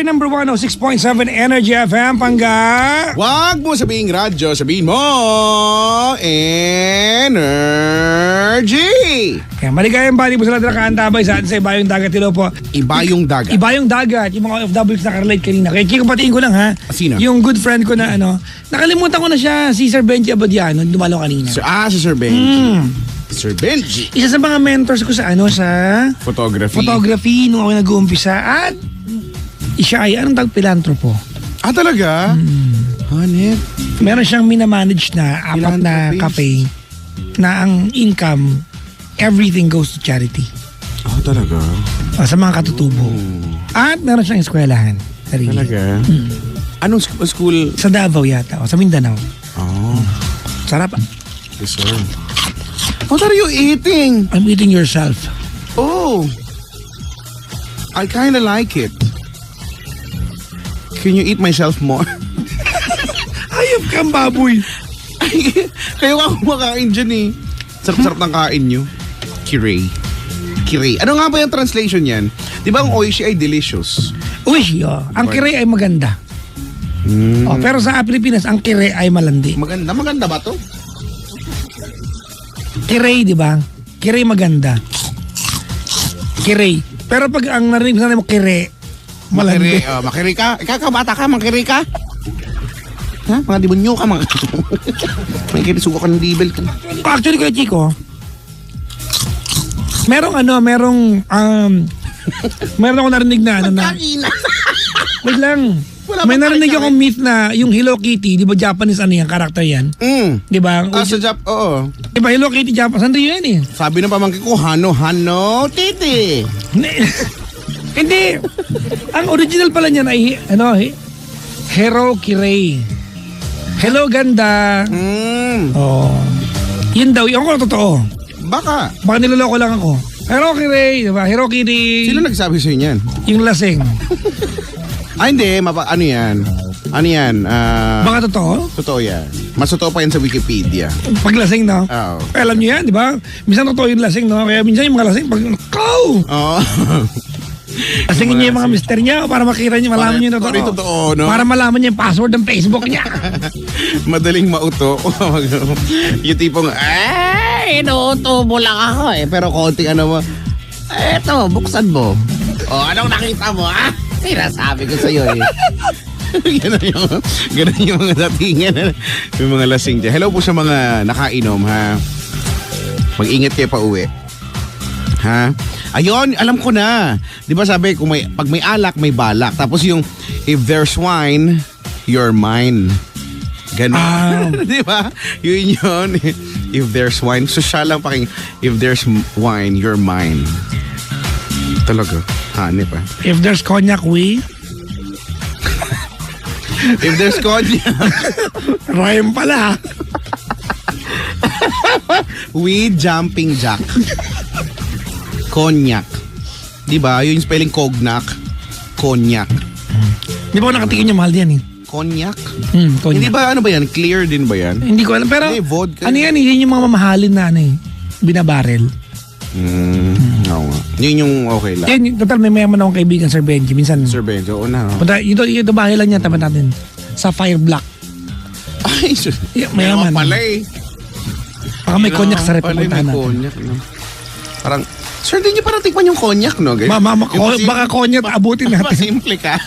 your number 106.7 Energy FM, Pangga. Wag mo sabihin radyo, sabihin mo Energy. Kaya maligayang bali po sa lahat na nakaantabay sa atin sa Ibayong Dagat. Hello po. Ibayong Dagat. Ibayong Dagat. Yung mga OFWs na kanina. Kaya Kiko, patiin ko lang ha. Sino? Yung good friend ko na nakalimutan ko na siya, si Sir Benji Abadiano, dumalo kanina. Si Sir Benji. Sir Benji. Isa sa mga mentors ko sa sa photography nung ako nag-uumpisa. At siya ay anong tawag, philanthropo. Talaga? Hanep. Meron siyang minamanage na 4 na cafe na ang income, everything goes to charity. Talaga? Sa mga katutubo. At meron siyang eskwelahan. Sarili. Talaga? Anong school? Sa Davao yata. O sa Mindanao. Sarap. Yes, sir. What are you eating? I'm eating yourself. Oh, I kinda like it. Can you eat myself more? Ayop kang baboy. Kayo ka kumakain dyan eh. Sarap-sarap ng kain nyo. Kirei. Ano nga ba yung translation yan? Di ba ang oishi ay delicious? Uy, ang kire ay maganda. Pero sa Pilipinas, ang kire ay malandi. Maganda ba to? Kire, di ba? Kire maganda. Kire. Pero pag ang narinig mo kire, malandi. Makiri ka? Bata ka, makiri ka? Ha? Mga demonyo ka, mga... May kinisugo ka ng dibel ka. Actually, Kuya Chico, merong ako narinig na wait lang. May narinig akong myth na yung Hello Kitty, di ba Japanese yan, karakter yan? Di ba? Sa oo. Di ba Hello Kitty Japanese? Saan rin yan eh? Sabi ng pamangkin ko, Hano, titi. Hindi. Ang original pala niyan ay, Hero Kirei. Hello, ganda. Yun daw, yung ko totoo. Baka niloloko lang ako. Hero Kirei, di ba? Hero Kitty. Sino nagsabi sa'yo niyan? Yung lasing. Hindi. Ano yan? Baka totoo? Totoo yan. Mas totoo pa yan sa Wikipedia. Pag lasing, no? Oo. Alam niyo yan, di ba? Minsan totoo yung lasing, no? Kaya minsan yung mga lasing, pag Oo. lasingin niyo yung mga mister niya para makita niyo, malaman niyo yung totoo. Totoo, no? Para malaman niyo yung password ng Facebook niya. Madaling mauto. Yung tipong, inuuto mo lang ako eh. Pero konting mo, eto, buksan mo. Anong nakita mo, sinasabi ko sa'yo eh. Ganun yung mga datingan. Yung mga lasing dyan. Hello po sa mga nakainom, ha? Mag-ingat kayo pa uwi. Ha? Ayun, alam ko na. Di ba sabi, pag may alak, may balak. Tapos yung, if there's wine, you're mine. Ganun. Di ba? Yun. If there's wine. So siya lang paking, if there's wine, you're mine. Talaga. Hanip ah. If there's cognac, If there's cognac. Rhyme pala. We jumping jack. Cognac. Diba? Yung spelling cognac. Cognac. Di ba ako nakatikin yung mahal diyan eh? Cognac? Cognac. Hindi ba yan? Clear din ba yan? Hindi ko alam. Pero vodka. Ano yan? Yun yung mga mamahalin na binabarel. Oo nga. Yun yung okay lang. Yan, total may mayaman akong kaibigan, Sir Benji. Minsan. Sir Benji, oo na. Punta, ito bahay lang niya, tapat natin. Sa Fire Block. Ay, mayaman. Pala eh. Baka may cognac sa rep, pupuntahan natin. Cognac, no? Parang, sir, di niyo parang tikman yung cognac, no? Baka cognac, abutin natin. Simple ka.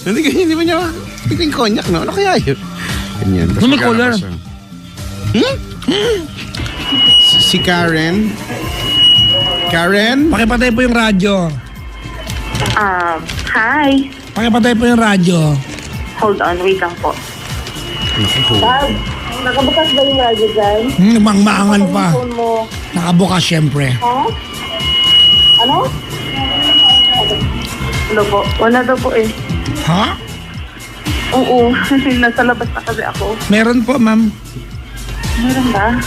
Hindi ba niya tikman yung cognac, no? Ano kaya yun? Ganyan. May color. Si Karen. Karen? Pakipatay po yung radyo. Hi. Pakipatay po yung radyo. Hold on, wait lang po. Dad, nakabukas ba yung radyo dyan? Mangmaangan pa. Phone mo. Nakabukas syempre. Ha? Ano? Ano po? Wala daw po eh. Ha? Oo, nasa labas na kasi ako. Meron po, ma'am. Meron ba?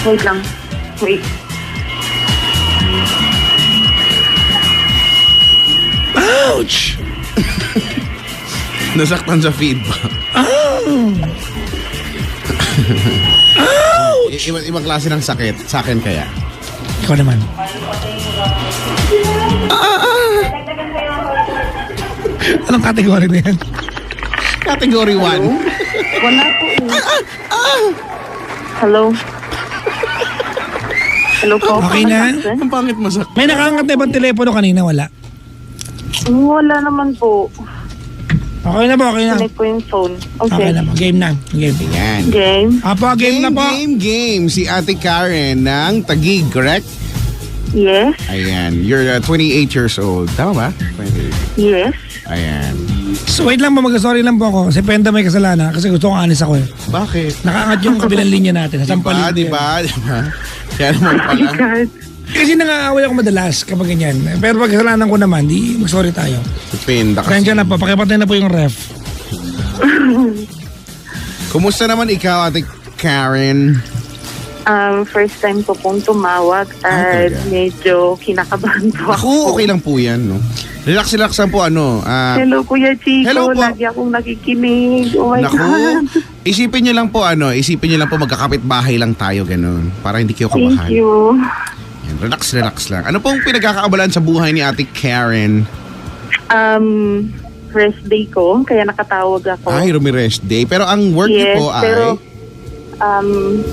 Wait lang. Wait. Ouch! Nasaktan sa feedback. Ouch! Ibang klase ng sakit. Sa akin kaya. Ikaw naman. Anong category na yan? Category 1. Wala po eh. Hello? Hello po? Okay na? Ang pangit masak. May nakaangat na ibang telepono kanina, wala. Wala naman po. Okay na po, okay na. Connect po yung phone. Okay Okay. na po, game na. Game. Yan. Game? Apo, game na po. Game. Si Ate Karen ng Taguig, correct? Yes. Ayan. You're 28 years old. Tama ba? 28. Yes. Ayan. So wait lang po, mag-sorry lang po ako. Kasi Penda may kasalanan kasi gusto kong anis ako eh. Bakit? Nakaangat yung kabilang linya natin. Sampalin ko Di yan. ba? Kaya naman pala. God. Kasi nangaaway ako madalas kapag ganyan. Pero pag kasalanan ko naman, di mag-sorry tayo. Depende kasi. Kaya na po, pakipatay na po yung ref. Kumusta naman ikaw, Ate Karen? First time ko pong tumawag at talaga? medyo kinakabahan po ako. Ako, okay lang po yan, no? Relax lang po, ano. Hello, Kuya Chico. Hello po. Lagi akong nakikinig. Oh my Naku, God. isipin nyo lang po, magkakapit bahay lang tayo, ganun. Para hindi kayo Thank kabahan. you. Yan, relax lang. Ano pong pinagkakaabalan sa buhay ni Ate Karen? Rest day ko, kaya nakatawag ako. Ay, Ramirez Day. Pero ang work niyo Yes, po ay... pero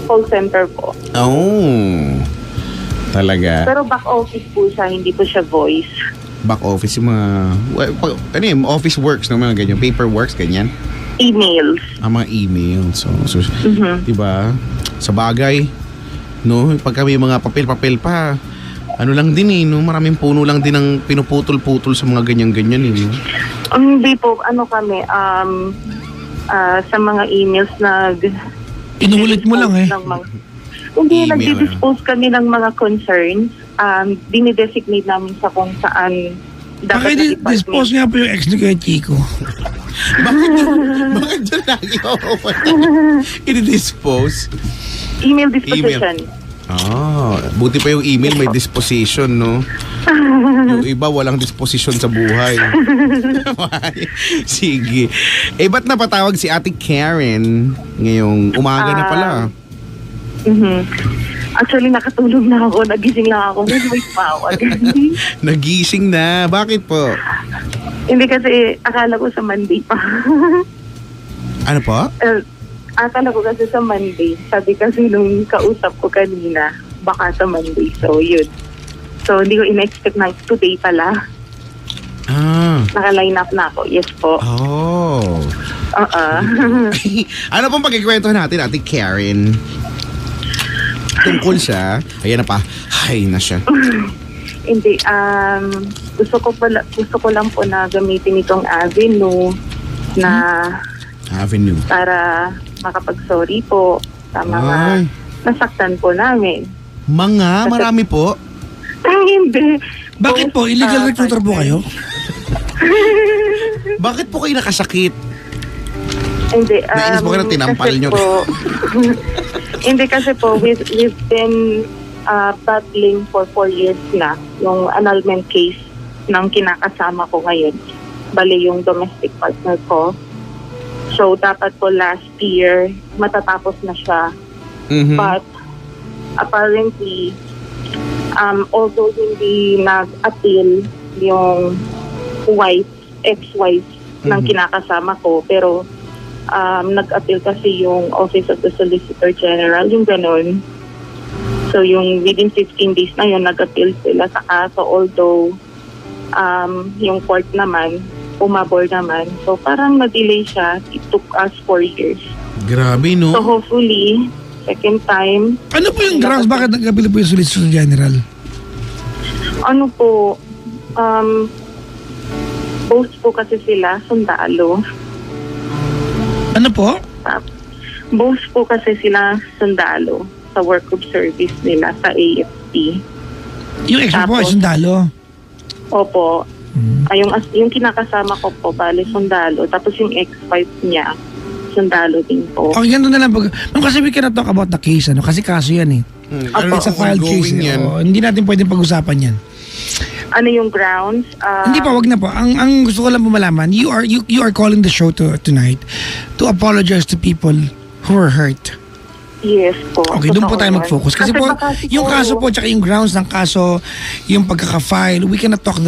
call center po. Oh, talaga. Pero back office po siya, hindi po siya voice. Back office yung mga... Ano yung office works, no? Mga ganyan. Paper works, ganyan. Emails. Mga email. So Mhm. diba? Sa bagay, no? Pagka may mga papel-papel pa, ano lang din eh, no? Maraming puno lang din ang pinuputol-putol sa mga ganyan-ganyan eh, no? Hindi po, ano kami, sa mga emails Inuulit mo lang eh. Hindi, Email, nagdi-dispose kami ng mga concerns. Dinidesignate namin sa kung saan dapat na Dispose nga po yung ex ni Kuya Chico. Bakit dyan lagi ako i-dispose? Email disposition. Buti pa yung email may disposition, no? Yung iba walang disposition sa buhay. Sige. Ba't napatawag si Ate Karen ngayong umaga na pala? Actually, nakatulog na ako. Nagising lang ako. May tumawag. Nagising na. Bakit po? Hindi kasi akala ko sa Monday pa. Ano po? Akala ko kasi sa Monday. Sabi kasi nung kausap ko kanina, baka sa Monday. So, yun. So, hindi ko in-expect na today pala. Naka-line up na ako. Yes po. Oh. Ano pong pagkikwento natin, Ate Karen? Tungkol sa... Ayan na pa. Hay na siya. Hindi. Gusto ko lang po na gamitin itong avenue na Avenue. para makapag-sorry po sa mga nasaktan po namin. Marami po. Hindi. Bakit po? Illegal recruiter po kayo? Bakit po kayo nakasakit? Hindi. Nainis po kayo na tinampal kasi nyo. po- Hindi kasi po, we've been battling for 4 years na yung annulment case ng kinakasama ko ngayon. Bali yung domestic partner ko. So, dapat po last year, matatapos na siya. Mhm. But, apparently, although hindi nag-appeal yung ex-wife ng kinakasama ko, pero nag-appeal kasi yung Office of the Solicitor General, yung ganun. So, yung within 15 days na yun, nag-appeal sila sa kaso, although yung court naman, umabor naman. So, parang na-delay siya. It took us 4 years. Grabe, no? So, hopefully, second time, Ano po yung grounds? Bakit nagkabili po yung Solicitor General? ano po, both po kasi sila, sundalo. Ano po? Both po kasi sila sundalo sa work of service nila sa AFP. Yung ex po ay Tapos- sundalo. Opo. Yung kinakasama ko po, bali sundalo. Tapos yung ex-wife niya, sundalo din po. Okay, ganun na lang. Kasi we cannot talk about the case, ano? Kasi kaso yan eh. Ano It's a filed case. ongoing yan? Hindi natin pwedeng pag-usapan yan. Ano yung grounds? Hindi pa, wag na po. Ang gusto ko lang po malaman, you are calling the show tonight to apologize to people who were hurt. Yes po. Okay, doon po Totoo tayo yan. mag-focus. Kasi po, baka yung kaso po, tsaka yung grounds ng kaso, yung pagkaka-file, we cannot talk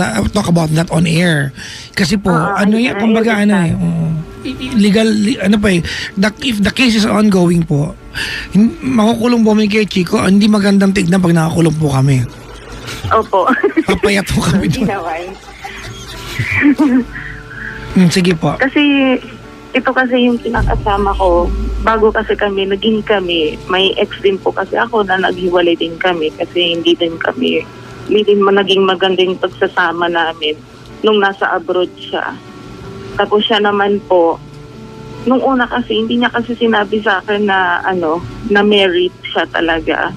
about that on air. Kasi po, kumbaga legal, if the case is ongoing po, makukulong po kay Chico, hindi magandang tignan pag nakakulong po kami. Opo. Papayat po kami Hindi doon. naman. Sige po. Kasi ito kasi yung kinakasama ko, bago kasi naging kami, may ex din po kasi ako na naghiwalay din kami kasi hindi din naging magandang pagsasama namin nung nasa abroad siya. Tapos siya naman po, nung una kasi, hindi niya kasi sinabi sa akin na na married siya talaga.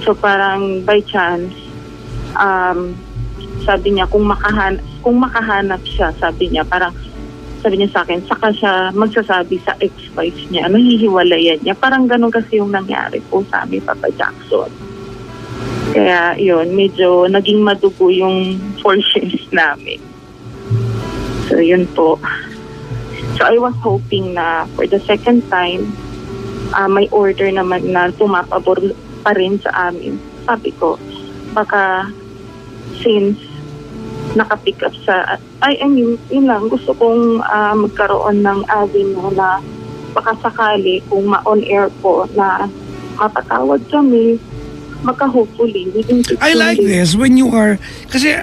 So parang by chance, sabi niya kung makahanap siya, sabi niya sa akin, saka siya magsasabi sa ex-wife niya, hihiwalayan niya. Parang ganun kasi yung nangyari po sa amin, Papa Jackson. Kaya yun, medyo naging madugo yung 4 years namin. So yun po. So I was hoping na for the second time, may order naman na tumapabor pa rin sa amin. Sabi ko, baka since nakapick up yun lang, gusto kong magkaroon ng avenue na baka sakali kung ma-on air po na mapatawad kami, hopefully within 15 I like days. this when you are, kasi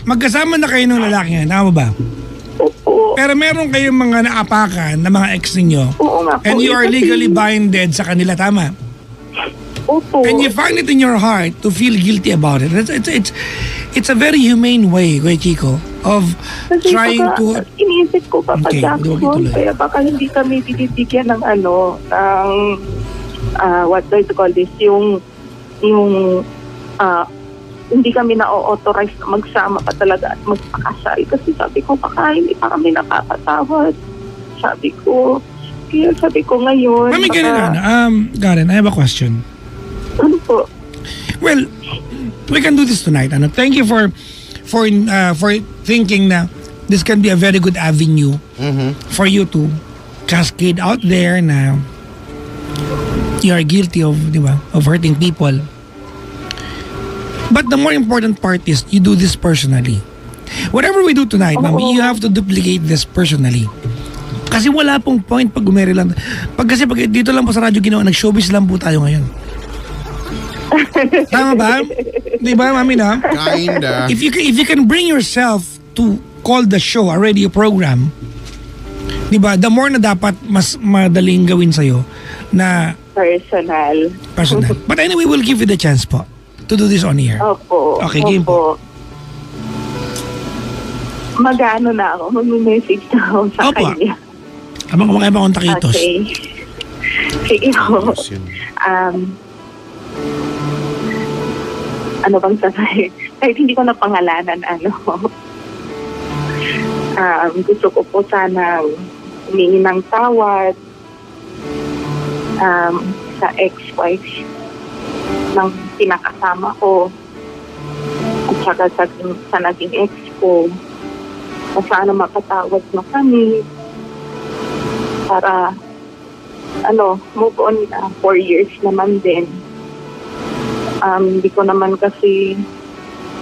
magkasama na kayo ng lalaki nga, tama ba? Opo. Pero meron kayong mga naapakan na mga ex ninyo. Oo nga po. And you are legally binded sa kanila, tama? Opo. And you find it in your heart to feel guilty about it. It's a very humane way, Kuya Chico, of Kasi trying to... Iniisip ko, Papa Okay, Jackson, tuloy. kaya baka hindi kami binibigyan ng what do you call this, yung hindi kami na-authorize na magsama pa talaga at magpakasal. Kasi sabi ko, baka hindi pa kami napapatawad. Sabi ko ngayon... Mami, Karen, I have a question. Ano po? Well, we can do this tonight. Thank you for thinking na this can be a very good avenue for you to cascade out there na you are guilty of, di ba, of hurting people. But the more important part is you do this personally. Whatever we do tonight, Mami, you have to duplicate this personally. Kasi wala pong point pag umere lang. Pag dito lang po sa radyo ginawa, nag-showbiz lang po tayo ngayon. Tama ba? Di ba, Mami, na? Kinda. If you can bring yourself to call the show a radio program, di ba, the more na dapat mas madaling gawin sa'yo na Personal. But anyway, we'll give you the chance po to do this on air. Opo. Okay, game po. Mag-ano na ako, mag-message na ako sa Opo. kanya. Habang kumakain pa akong taquitos. Okay. Sige po. Ano bang sasabihin? Kahit hindi ko na pangalanan, gusto ko po sana humingi ng tawad sa ex-wife ng pinakasama ko at saka sa naging ex ko. Sana mapatawad na kami para move on na. 4 years naman din. Hindi ko naman kasi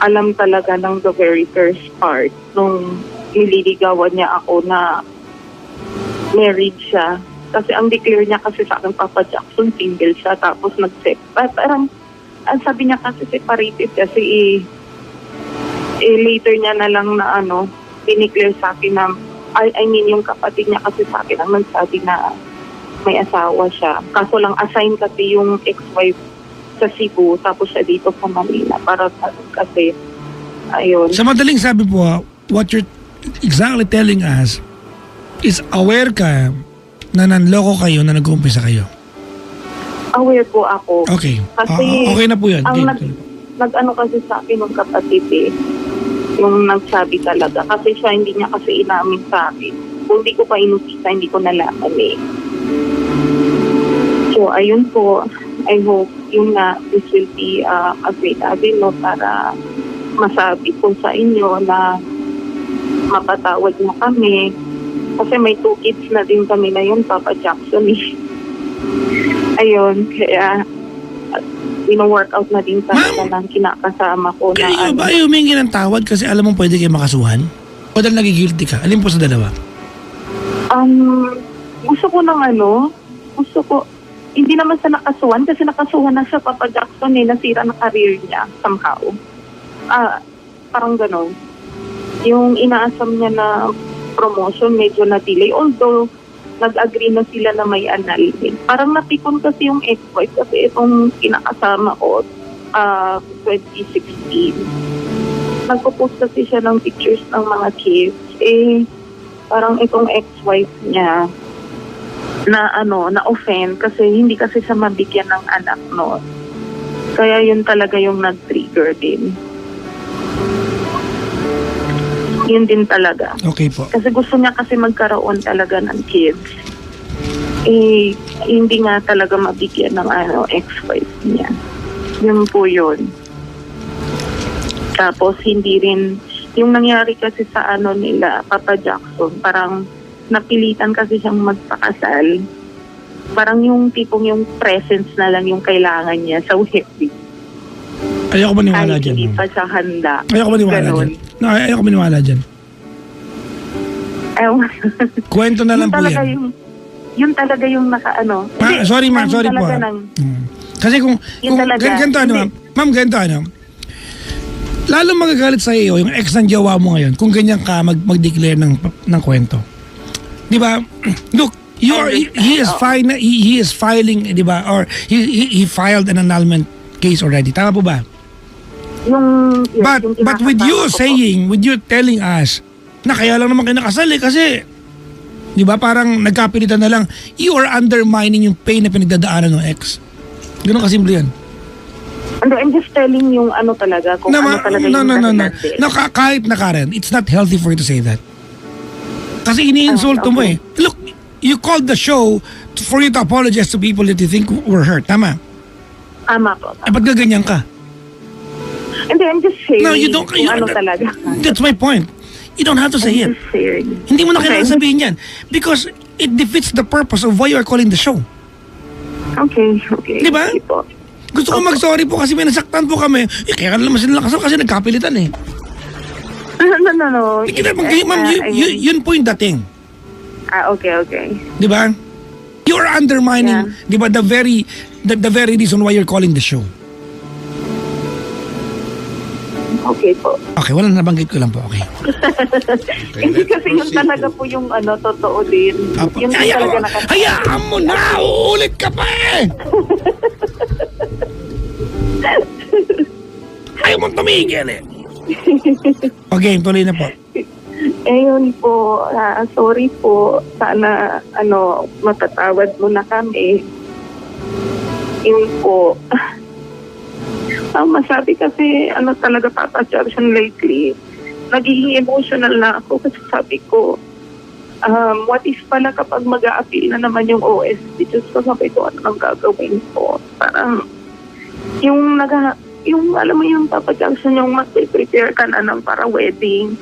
alam talaga ng the very first part nung nililigawan niya ako na married siya. Kasi ang declare niya kasi sa akin, Papa Jackson, single siya. Tapos parang ang sabi niya kasi separated kasi later niya na lang na dineclare sa akin na I mean yung kapatid niya kasi sa akin ang nagsabi na may asawa siya. Kaso lang assign kasi yung ex-wife sa Cebu tapos siya dito sa Manila para kasi ayun. Sa madaling sabi po, what you're exactly telling us is aware ka na nanloko kayo na nag-uumpisa kayo. Aware po ako. Okay. Kasi okay na po yun. Ang Okay. nag-ano kasi sa akin ng kapatid yung nagsabi talaga. Kasi siya hindi niya kasi inamin sa akin. Kung hindi ko pa inusisa, hindi ko nalaman So ayun po, I hope yun nga, this will be a great avenue para masabi ko sa inyo na mapatawad na kami. Kasi may 2 kids na din kami na yun, Papa Jackson. Ayun, kaya workout na din talaga ng kinakasama ko na Kaya ba ayaw humingi ng tawad kasi alam mo pwede kayo makasuhan? O dahil nagigilty ka? Alin po sa dalawa? Gusto ko hindi naman sa nakasuhan kasi nakasuhan na siya, Papa Jackson, nasira na career niya somehow. Parang ganon. Yung inaasam niya na promotion medyo na-delay, although nag-agree na sila na may annulment. Parang napikon kasi yung ex-wife kasi itong kinakasama ko 2016. Nagpo-post kasi siya ng pictures ng mga kids. Parang itong ex-wife niya na offend kasi hindi kasi siya mabigyan ng anak noon. Kaya yun talaga yung nag-trigger din. Yun din talaga. Okay po. Kasi gusto niya kasi magkaroon talaga ng kids. Hindi nga talaga mabigyan ng ex-wife niya. Yun po yun. Tapos hindi rin, yung nangyari kasi sa nila, Papa Jackson, parang napilitan kasi siyang magpakasal. Parang yung tipong yung presence na lang yung kailangan niya sa wedding. Ayoko maniwala Kahit dyan. hindi pa siya handa. Ayoko maniwala Ganon. dyan. No, ayoko maniwala dyan. Kwento na lang po yan. Yun talaga yung Sorry ma'am, sorry po. Kasi kung ganito ma'am, ganito lalo magagalit sa iyo yung ex ng jowa mo ngayon kung ganyan ka mag-declare ng kwento. Di ba? Look, he is filing, di ba? Or he filed an annulment case already. Tama po ba? But with you telling us na kaya lang naman kayo nakasal kasi di ba parang nagkapilitan na lang, you are undermining yung pain na pinagdadaanan ng ex. Ganun kasimple yan. I'm just telling yung talaga kung talaga yung natin. No, kahit na Karen, it's not healthy for you to say that. Kasi iniinsulto mo eh. Look, you called the show for you to apologize to people that you think were hurt. Tama? Tama po. Ba't gaganyan ka? Hindi, I'm just saying No, you don't. talaga. That's my point. You don't have to say it. Hindi mo na kailangan sabihin yan. Because it defeats the purpose of why you are calling the show. Okay. Di ba? Gusto ko mag-sorry po kasi may nasaktan po kami. Kaya ka naman sila nakasal kasi nagkapilitan eh. No. Ma'am, yun po yung dating. Okay. Di ba? You are undermining, di ba, the very reason why you're calling the show. Okay po. Okay, wala nabanggit ko lang po, okay. Hindi kasi yun talaga po yung totoo din. Yun talaga hayaan mo na! Uulit ka pa eh! Ayaw mo tumigil eh. Okay, tuloy na po. Yun po. Sorry po. Sana, matatawad mo na kami. Yun po. Masabi kasi, talaga Papa Jackson lately, nagiging emotional na ako kasi sabi ko, what if pala kapag mag-a-appeal na naman yung OST, just ko sabi ko, ano nang gagawin ko? Parang, yung alam mo yung Papa Jackson, yung mag-prepare ka na ng para wedding,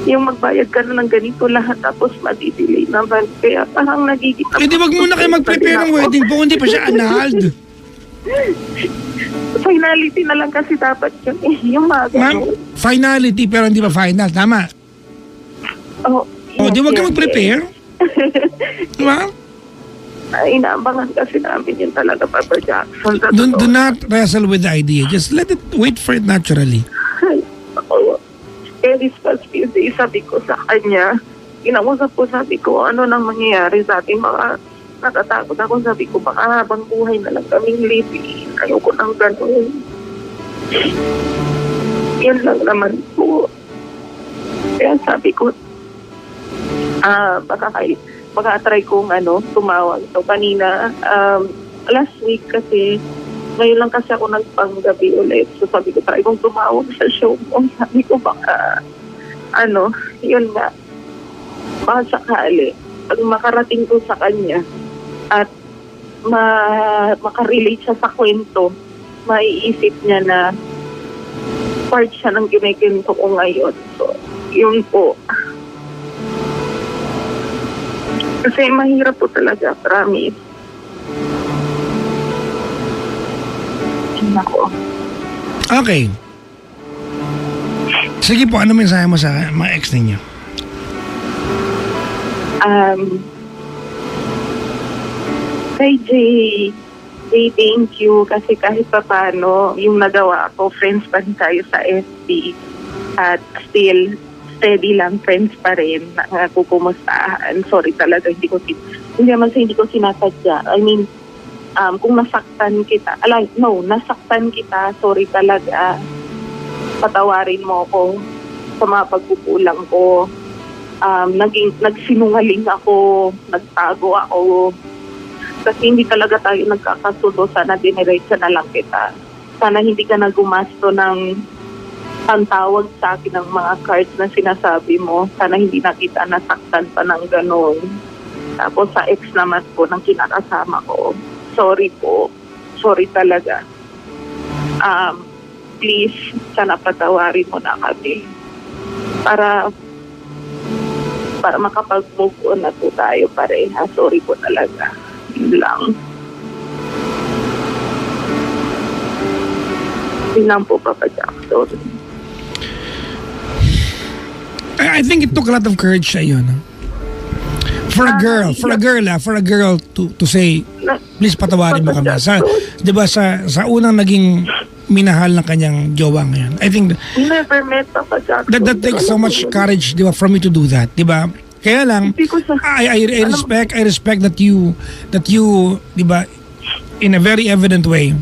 yung magbayad ka na ng ganito lahat tapos madidelay naman. Kaya parang nagiging... Di wag muna kayo mag-prepare ng wedding po, hindi pa siya annulled. Finality na lang kasi dapat yun eh. Yung mga ma'am, finality pero hindi pa final. Tama? Di wag ka mag-prepare. Ma'am? Inaabangan kasi namin yun talaga, Papa Jackson. Do not wrestle with the idea. Just wait for it naturally. Kaya this past few days, sabi ko sa kanya, inausap ko, sabi ko, ano nang mangyayari sa ating mga natatakot ako. Sabi ko, baka habang buhay na lang kaming living. Ayoko nang gano'n. Yan lang naman po. Kaya sabi ko, baka try kong tumawag. So kanina, last week kasi, ngayon lang kasi ako nagpanggabi ulit. So sabi ko, try kong tumawag sa show mo. Sabi ko, baka, yun nga, baka sakali, pag makarating ko sa kanya, at makarelate siya sa kwento, maiisip niya na part siya ng kinikinto ko ngayon. So, yun po. Kasi mahirap po talaga, promise. Okay. Sige po, ano mensahe mo sa mga ex ninyo? Kay Jay, thank you kasi kahit pa paano yung nagawa ko, friends pa rin tayo sa FB at still steady lang, friends pa rin, kukumustahan. Sorry talaga, hindi ko sinasadya. I mean, kung nasaktan kita, nasaktan kita, sorry talaga. Patawarin mo ako sa mga pagkukulang ko. Nagsinungaling ako, nagtago ako. Kasi hindi talaga tayo nagkakasundo. Sana diniretsa na lang kita. Sana hindi ka na gumasto ng pantawag sa akin ng mga cards na sinasabi mo. Sana hindi na kita nasaktan pa ng gano'n. Tapos sa ex naman po ng kinakasama ko. Sorry po. Sorry talaga. Please, sana patawarin mo na kami. Para makapag-move on na po tayo pareha. Sorry po talaga. Yun lang. Yun lang po, Papa Jack. Sorry. I think it took a lot of courage sa iyo, no? For a girl to say, please patawarin mo kami. Sa, 'di ba sa unang naging minahal ng kanyang jowa ngayon. I think Never met Papa Jack. that takes so much courage, 'di ba, for me to do that, 'di ba? Kaya lang I respect that you 'di ba, in a very evident way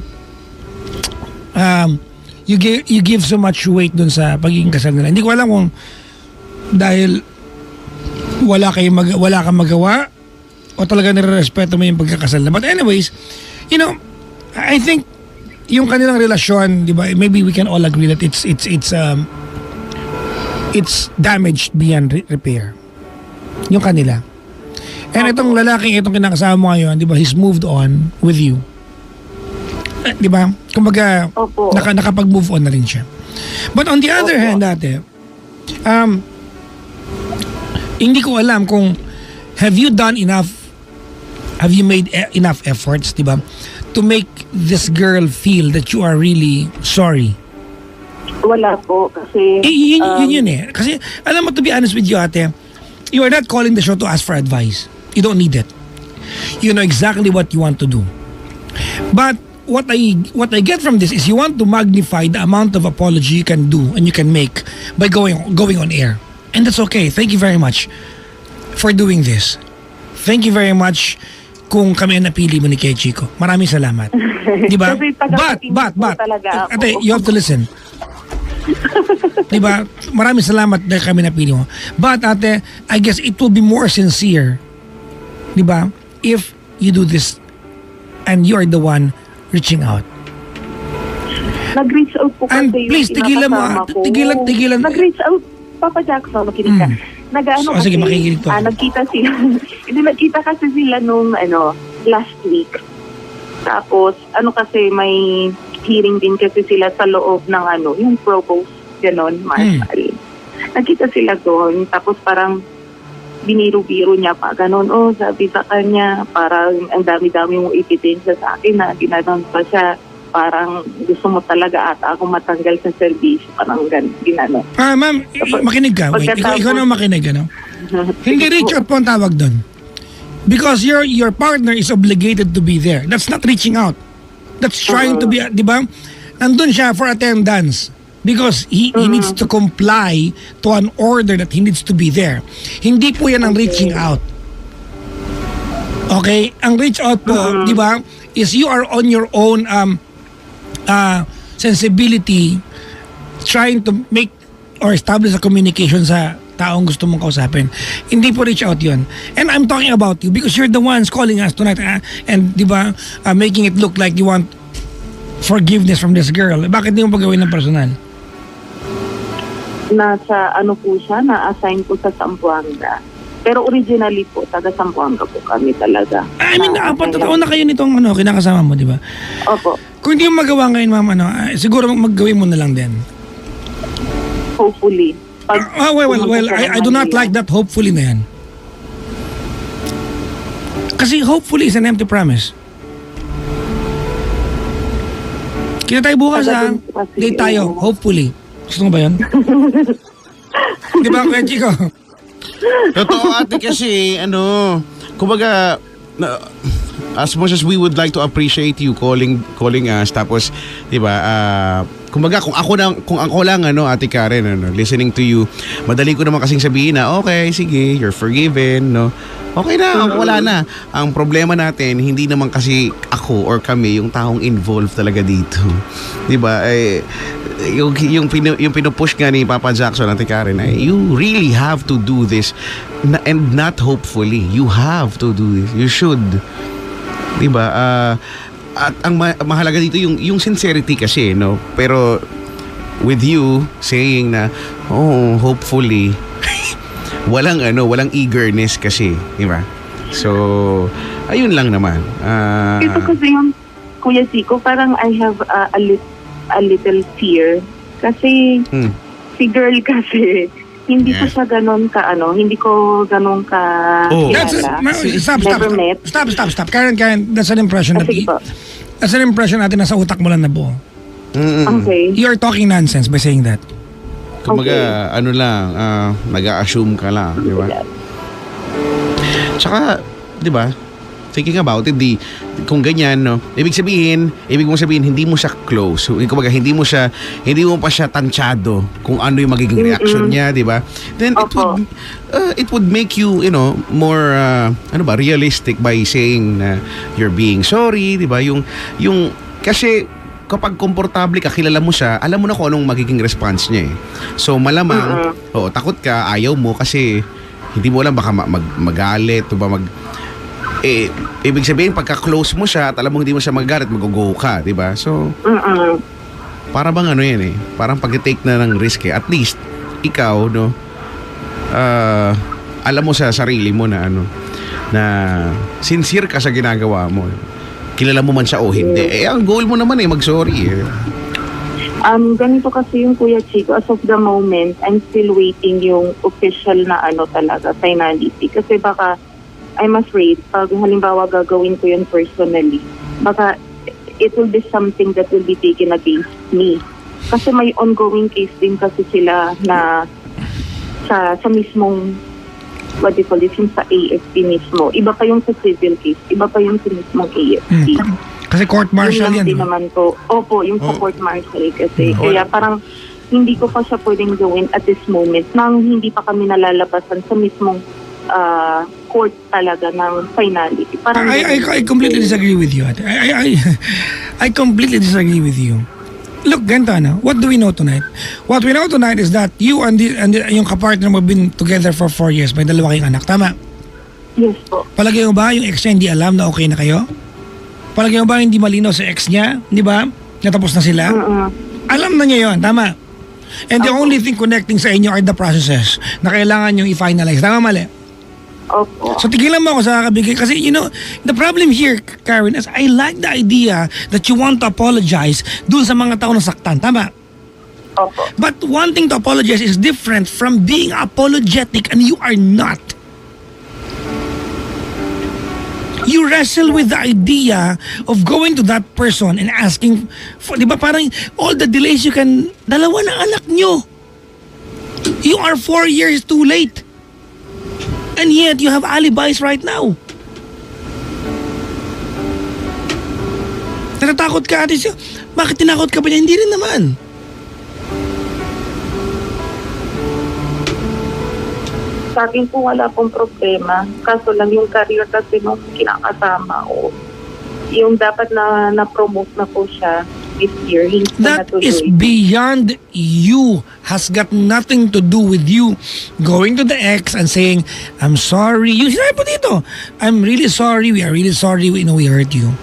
you give so much weight dun sa pagiging kasal nila. Hindi ko alam kung dahil wala kang magawa o talaga nirerespeto mo yung pagkakasal na. But anyways, you know, I think yung kanilang relasyon, di ba, maybe we can all agree that it's damaged beyond repair. Yung kanila. And itong lalaking itong kinakasama mo ngayon, di ba, he's moved on with you. Di ba? Kumbaga, nakapag-move on na rin siya. But on the other hand, ate, hindi ko alam kung have you made enough efforts, di ba, to make this girl feel that you are really sorry? Wala po kasi yun eh. Kasi alam mo, to be honest with you, ate, you are not calling the show to ask for advice. You don't need it. You know exactly what you want to do. But what I get from this is you want to magnify the amount of apology you can do and you can make by going on air. And that's okay. Thank you very much for doing this. Thank you very much kung kami ang napili mo ni Kuya Chico. Maraming salamat. Di ba? But, ate, you have to listen. Di ba? Maraming salamat dahil kami napili mo. But, ate, I guess it will be more sincere, di ba, if you do this and you are the one reaching out. Nag-reach out po kasi And please, tigilan mo. Tigilan. Nag-reach out, Papa Jackson, makinig ka. Nag-ano kasi, sige, makikinig po. nagkita sila. Nagkita kasi sila nung last week. Tapos, kasi may hearing din kasi sila sa loob ng yung propose, gano'n, Marshall. Nagkita sila doon, tapos parang biniro-biro niya pa, gano'n, sabi sa kanya, parang ang dami-dami mong ebidensya sa akin na ginanon pa siya. Parang gusto mo talaga ata ako matanggal sa servisyo. Parang ginanon. Ma'am, makinig ka. Wait, ikaw na makinig, ano? Hindi reach out po ang tawag doon. Because your partner is obligated to be there. That's not reaching out. That's trying to be, di ba? Nandun siya for attendance. Because he needs to comply to an order that he needs to be there. Hindi po yan ang reaching out. Okay? Ang reach out po, di ba, is you are on your own sensibility trying to make or establish a communication sa taong gusto mong kausapin. Hindi po reach out yun. And I'm talking about you because you're the ones calling us tonight and di ba, making it look like you want forgiveness from this girl. Bakit di mo pagawin ng personal? Nasa po siya, na-assign po sa Zamboanga. Pero originally po, taga Zamboanga po kami talaga. I mean, apat na taon na kayo nitong kinakasama mo, di ba? Opo. Kung hindi mo magawa ngayon, ma'am, siguro maggawin mo na lang din. Hopefully. I do not like that hopefully na yan. Kasi hopefully is an empty promise. Kita tayo bukas ha. Agad kasi, Date tayo, oo. hopefully. Gusto mo ba yun? Di ba, Kuya Chico? Totoo ate kasi kumbaga as much as we would like to appreciate you calling us tapos 'di ba kumbaga kung ako lang ate Karen listening to you, madali ko naman kasing sabihin na okay, sige, you're forgiven, no. Okay na, wala na. Ang problema natin, hindi naman kasi ako or kami yung taong involved talaga dito. 'Di ba? Yung pinupush nga ni Papa Jackson Ate Karen ay you really have to do this and not hopefully. You have to do this. You should. 'Di ba? At ang mahalaga dito yung sincerity kasi, no? Pero with you saying na hopefully walang eagerness kasi, di ba? So, ayun lang naman. Ito kasi yung Kuya Zico, parang I have a little fear. Kasi si girl kasi, hindi ko siya ganun hindi ko ganun ka kilala. Stop. Karen, that's an impression Sige po. that's an impression natin nasa utak mo lang na buo. Okay. You're talking nonsense by saying that. Kumbaga, nag-a-assume ka lang, di ba? Tsaka, di ba, thinking about it, kung ganyan, no, ibig mong sabihin, hindi mo siya close. Kumbaga, hindi mo pa siya tansyado kung ano yung magiging reaction niya, di ba? Then, it would make you, more, realistic by saying na you're being sorry, di ba? Kasi, kapag komportable ka, kilala mo siya, alam mo na kung anong magiging response niya eh. So malamang, takot ka, ayaw mo kasi hindi mo alam baka magalit o ba ibig sabihin pagka-close mo siya at alam mo hindi mo siya magalit, mag-go ka, di ba? So, para bang yan eh, parang pag-take na ng risk eh. At least, ikaw, no, alam mo sa sarili mo na na sincere ka sa ginagawa mo. Kilala mo man siya o hindi. Ang goal mo naman mag-sorry eh. Ganito kasi yung Kuya Chico, as of the moment, I'm still waiting yung official na talaga, finality. Kasi baka, I'm afraid, pag halimbawa gagawin ko yun personally, baka it will be something that will be taken against me. Kasi may ongoing case din kasi sila na sa mismong what do you call this, yung sa AFP mismo. Iba pa yung sa civil case, iba pa yung sa mismong AFP. Kasi court martial yan. Din naman po. Opo, yung sa court martial kasi. Kaya parang hindi ko pa siya pwedeng gawin at this moment nang hindi pa kami nalalabasan sa mismong court talaga ng finality. Parang I completely disagree with you. I completely disagree with you. Look, ganito what do we know tonight? What we know tonight is that you and yung kapartner mo have been together for 4 years. May dalawa kayong anak, tama? Yes po. Palagay mo ba yung ex niya hindi alam na okay na kayo? Palagay mo ba hindi malinaw sa ex niya? Di ba? Natapos na sila? Alam na niya yon, tama? And the only thing connecting sa inyo are the processes na kailangan nyo i-finalize. Tama, mali? Opo. So tigilan mo ako sa kakabigay kasi the problem here, Karen, is I like the idea that you want to apologize dun sa mga tao na saktan, tama? Opo. But wanting to apologize is different from being apologetic and you are not. You wrestle with the idea of going to that person and asking for, di ba parang all the delays you can, dalawa na anak nyo. You are 4 years too late. And yet, you have alibis right now. Natatakot ka, ate siya. Bakit tinakot ka ba niya? Hindi rin naman. Sa akin po wala pong problema. Kaso lang yung career kasi nung kinakasama ko, yung dapat na-promote na po siya this year, hindi na That is beyond you. Has got nothing to do with you going to the ex and saying, I'm sorry. Yung sinabi po dito, I'm really sorry. We are really sorry. We know we hurt you.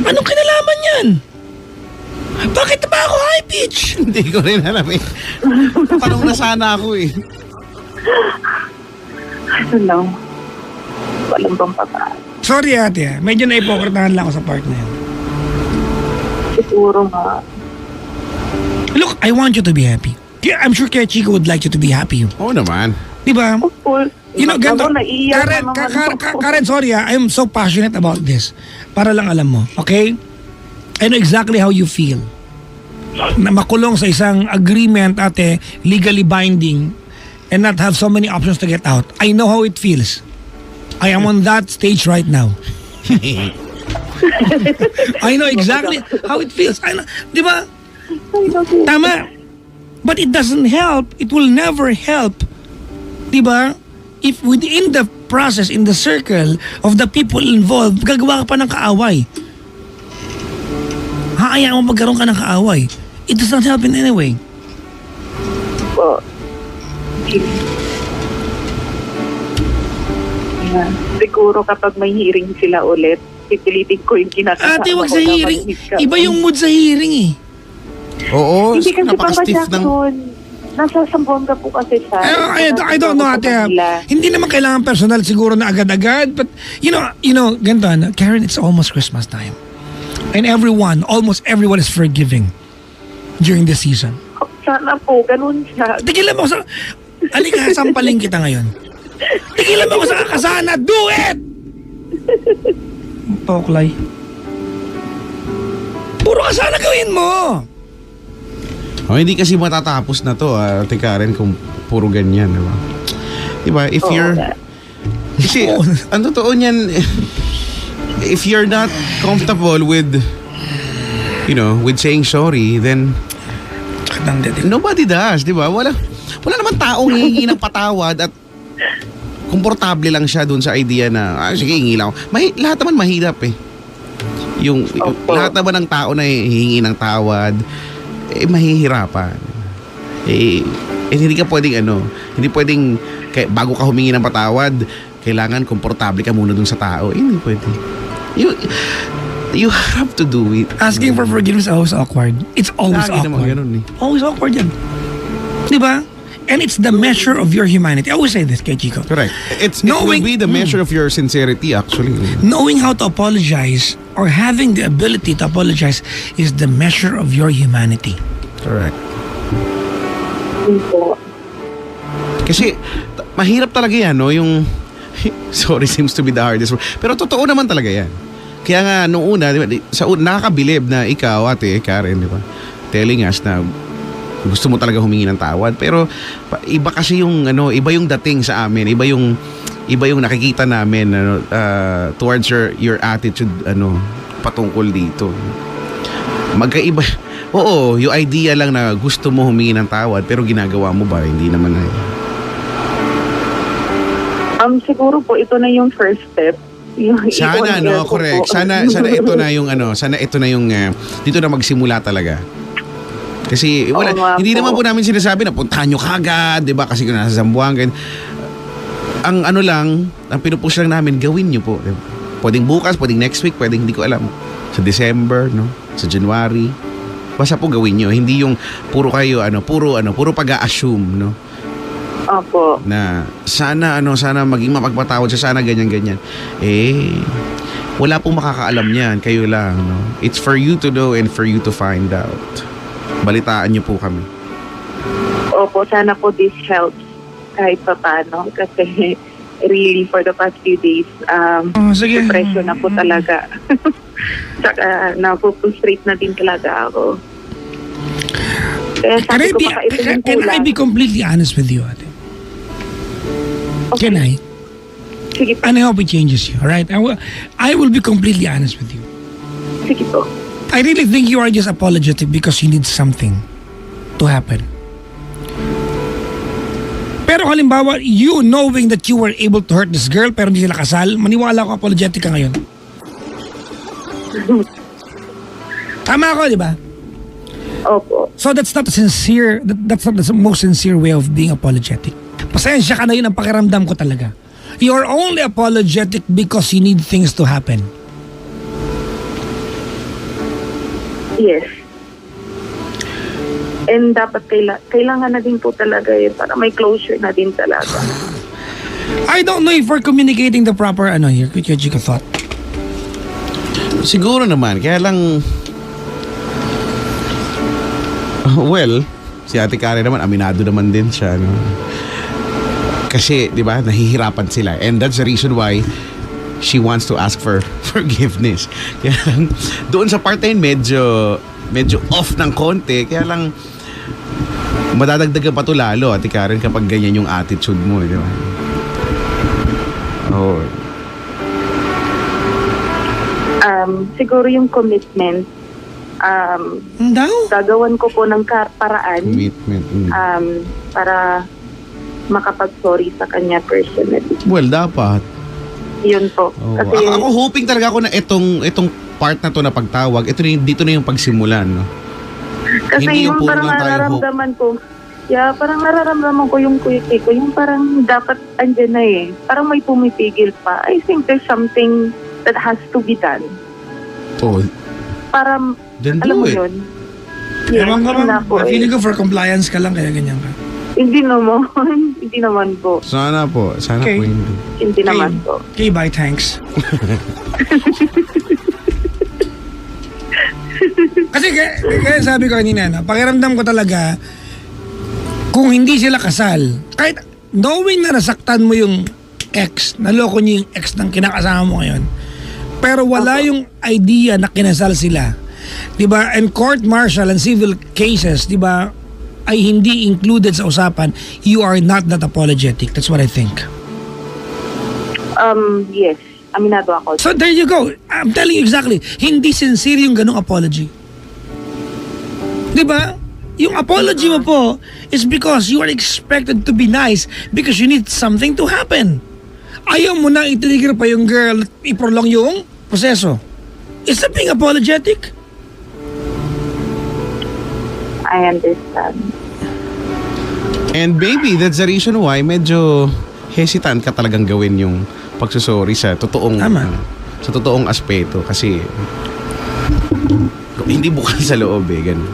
Anong kinalaman yan? Bakit ba ako high pitch? Hindi ko rin alam eh. Tanong na sana ako eh. Ano lang. Walang bang pagkaan. Sorry ate, medyo na-ipokritahan lang ako sa part na yan. Siguro nga. Look, I want you to be happy. I'm sure Kuya Chico would like you to be happy. Oo naman. Di ba? Of course. Ganito. Ako, naiiyak naman ako. Karen, sorry I'm so passionate about this. Para lang alam mo, okay? I know exactly how you feel. Na makulong sa isang agreement, ate, legally binding, and not have so many options to get out. I know how it feels. I am on that stage right now. I know exactly how it feels. I know, di ba? Tama. But it doesn't help. It will never help. Di ba? If within the process, in the circle of the people involved, gagawa ka pa ng kaaway. Haayaan mo magkaroon ka ng kaaway. It does not help in any way. Po. Yeah. Siguro kapag may hearing sila ulit, pipilitin ko yung kinakasama Ate, wag ko sa na hearing. mag-meet kami. Iba yung mood sa hearing eh. Oo, Hindi kasi Papa napaka-stiff ng... Jackson, nasa Sambuanga po kasi siya. I don't know, ate. Hindi naman kailangan personal siguro na agad-agad. But, you know, ganito, Karen, it's almost Christmas time. And almost everyone is forgiving during this season. Sana po, ganun siya. Tigilan mo sa... Halika, sampaling kita ngayon. Tigilan mo ko sa kakasana. Do it! Poklay. Puro kasana gawin mo. Oh, hindi kasi matatapos na to, Ate Karen, kung puro ganyan, di ba? Di ba? If you're... Kasi, ang totoo niyan, if you're not comfortable with, with saying sorry, then nobody does, di ba? Wala naman taong hihingi ng patawad at komportable lang siya dun sa idea na, sige, hingi lang ako. Lahat naman mahirap eh. Lahat naman ng tao na hihingi ng tawad, mahihirapan. Hindi ka pwedeng hindi pwedeng bago ka humingi ng patawad, kailangan komportable ka muna dun sa tao. Hindi pwede. You have to do it. Asking for forgiveness is always awkward. It's always Lagi naman awkward. ganun eh. Always awkward yan. Di ba? And it's the measure of your humanity. I always say this kay Chico. Correct. It will be the measure of your sincerity actually. Knowing how to apologize or having the ability to apologize is the measure of your humanity. Correct. Po. Kasi mahirap talaga yan, no? Yung sorry seems to be the hardest word. Pero totoo naman talaga yan. Kaya nga nung una, di ba, nakakabilib na ikaw, Ate Karen, di ba? Telling us na gusto mo talaga humingi ng tawad, pero iba kasi yung iba yung dating sa amin, iba yung nakikita namin towards your attitude patungkol dito. Magkaiba. Oo, yung idea lang na gusto mo humingi ng tawad pero ginagawa mo ba? Hindi naman na. Siguro po ito na yung first step. Sana correct. Sana ito na yung dito na magsimula talaga. Kasi hindi naman po namin sinasabi na puntahan nyo kagad, 'di ba? Kasi kung nasa Zamboanga, ang ang pinupush lang namin, gawin nyo po. Diba? Pwedeng bukas, pwedeng next week, pwedeng hindi ko alam. Sa December, no? Sa January. Basta po gawin nyo. Hindi yung puro kayo, puro pag-a-assume, no? Opo. Na sana maging mapagpatawad siya, sana ganyan. Wala pong makakaalam niyan, kayo lang, no? It's for you to know and for you to find out. Balitaan niyo po kami. Opo, sana po this helps kahit pa paano. Kasi really for the past few days, Sige. depression na po talaga. Saka napupustrate na din talaga ako. Kaya sabi ko baka ito yung Can I kulang. be completely honest with you, ate? Okay. Can I? Sige po. And I hope it changes you, alright? I will be completely honest with you. Sige po. I really think you are just apologetic because you need something to happen. Pero halimbawa, you knowing that you were able to hurt this girl pero hindi sila kasal, maniwala ko apologetic ka ngayon. Tama ako, di ba? Opo. So that's not sincere, that's not the most sincere way of being apologetic. Pasensya ka na, yun ang pakiramdam ko talaga. You're only apologetic because you need things to happen. Yes. And dapat kailangan na din po talaga para may closure na din talaga. I don't know if we're communicating the proper here, Kuya Chico thought. Siguro naman, kaya lang si Ate Karen naman, aminado naman din siya, no? Kasi, di ba, nahihirapan sila. And that's the reason why she wants to ask for forgiveness. Kaya lang, doon sa part na yun, medyo off ng konti. Kaya lang, madadagdagan pa to lalo, Ate Karen, kapag ganyan yung attitude mo, di ba? Oh. Siguro yung commitment, Daw? gagawan ko po ng paraan Commitment. para makapag-sorry sa kanya personally. Well, dapat. Yun po. Oh. Kasi, Ako hoping talaga ako na itong part na to na pagtawag, dito na yung pagsimulan, no? kasi hindi yung yung puro parang lang tayo nararamdaman ko, parang nararamdaman ko yung kuya ko, yung parang dapat andyan na eh. Parang may pumipigil pa. I think there's something that has to be done. Oh, Para, then alam do mo it. yun? Yes, Ewan ko, yun na ma'am. po eh. Feeling ko for compliance ka lang, kaya ganyan ka. Hindi naman. Hindi naman po. Sana po Okay. hindi. Hindi naman po. Okay, bye, thanks. Kasi kaya sabi ko kanina, no, pakiramdam ko talaga, kung hindi sila kasal, kahit knowing na nasaktan mo yung ex, naloko niyo yung ex ng kinakasama mo ngayon, pero wala yung idea na kinasal sila. 'Di ba? And court martial and civil cases, 'di ba, ay hindi included sa usapan. You are not that apologetic. That's what I think. Yes. Aminado ako. So there you go. I'm telling you exactly. Hindi sincere yung ganong apology. 'Di ba? Yung apology mo po is because you are expected to be nice because you need something to happen. Ayaw mo na i-trigger pa yung girl, i-prolong yung proseso. Is that being apologetic? I understand. And maybe that's the reason why medyo hesitant ka talagang gawin yung pagsusorry sa totoong Tama. sa totoong aspeto kasi hindi bukal sa loob eh, ganun.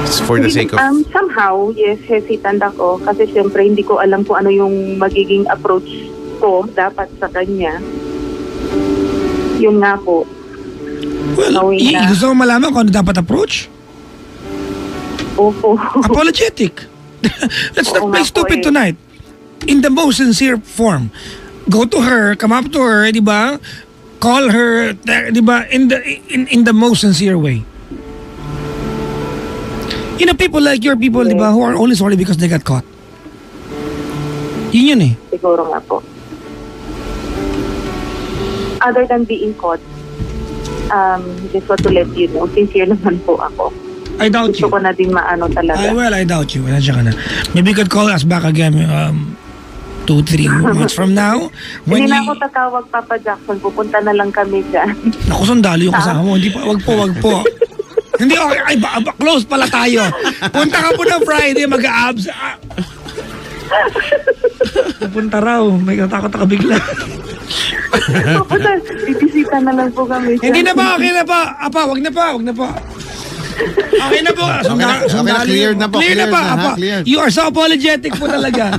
It's for the sake of Somehow, yes, hesitant ako kasi syempre hindi ko alam kung ano yung magiging approach ko dapat sa kanya. Yun nga po. Well, Knowing na- gusto mo malaman kung ano dapat approach? Opo. Apologetic. Let's not Oo play nga po stupid eh. tonight. In the most sincere form. Go to her, come up to her, di ba? Call her, di ba? In the most sincere way. You know, people like your people, di ba, who are only sorry because they got caught. Yun eh. Siguro nga po. Other than being caught, just want to let you know, sincere naman po ako. I doubt Gusto you. ko na din maano talaga. I doubt you. Wala siya ka na. Maybe you could call us back again 2-3 months from now. Hindi na you... ako tatawag, Papa Jackson. Pupunta na lang kami dyan. Naku, sundalo yung kasama mo. Hindi pa, wag po. Hindi, okay. Ay, close pala tayo. Punta ka po ng Friday, mag-abs. Pupunta raw. May katakot ka bigla. Pupunta, bibisita na lang po kami dyan. Hindi na ba? Okay na ba? Apa, wag na pa. Okay na po. cleared na po, Clear na cleared pa, na, ha? apa. Cleared. You are so apologetic po talaga.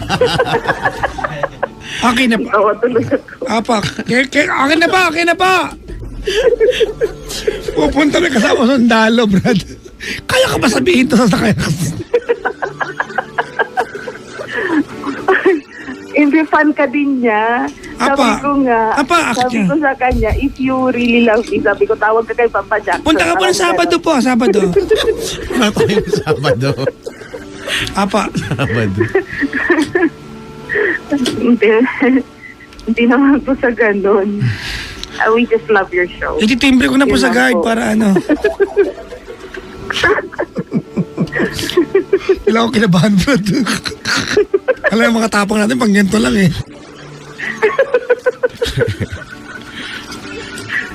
Okay na pa. Oo, tuloy ako. Apa, okay na pa. Pupunta na kasama sa sundalo, Brad. Kaya ka ba sabihin to sa sakay? Hindi fan ka din niya. Apa. Sabi ko sa kanya, if you really love me, sabi ko, tawag ka kay Papa Jackson. Punta ka po ng Sabado po, Sabado. Ano tayo Sabado? Apa. Sabado. Hindi naman po sa ganun. We just love your show. Ititimbre ko na po Yun sa lang guard po. para ano. Kailangan ko kinabahan, Brad. Alam yung mga tapang natin, pang ganito lang eh.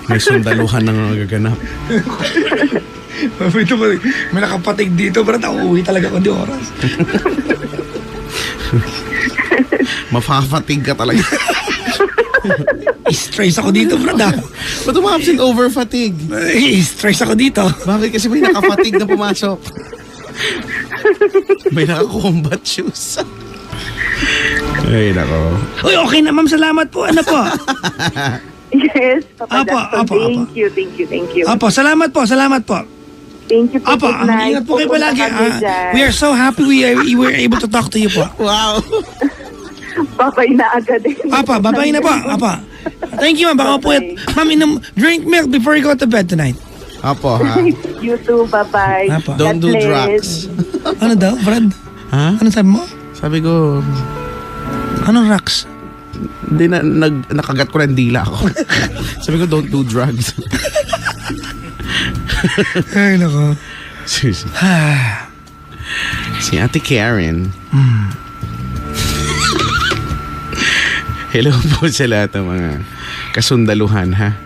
May sundaluhan na nagaganap. Ito ba, may nakapatig dito, Brad. Ako uwi talaga ko di oras. Mafafatig ka talaga. Stress ako dito, Brad. Ba't umabsent over fatigue? Stress ako dito. Bakit? Kasi may nakafatig na pumasok. May naka-combat shoes. Ay, nako. Uy, okay na, ma'am. Salamat po. Ano po? Yes, Papa Apa, Jackson. apa. Thank you. Apo, salamat po. Thank you po. Apo, Good night. ingat po kayo Pupunta palagi. kami dyan. We are so happy we were able to talk to you po. Wow. Babay na agad eh. Apa, babay na po. Apa. Thank you, ma'am. Baka po ma'am, drink milk before you go to bed tonight. Apo, ha? You too, bye-bye. Apa. Don't God do bless. drugs. Ano daw, Brad? Ha? Ano sabi mo? Sabi ko, Anong rocks? hindi nakagat ko ng dila ako. Sabi ko, don't do drugs. Ay, nako. Seriously. Si Ate Karen. Hello po sa lahat ng mga kasundaluhan, ha?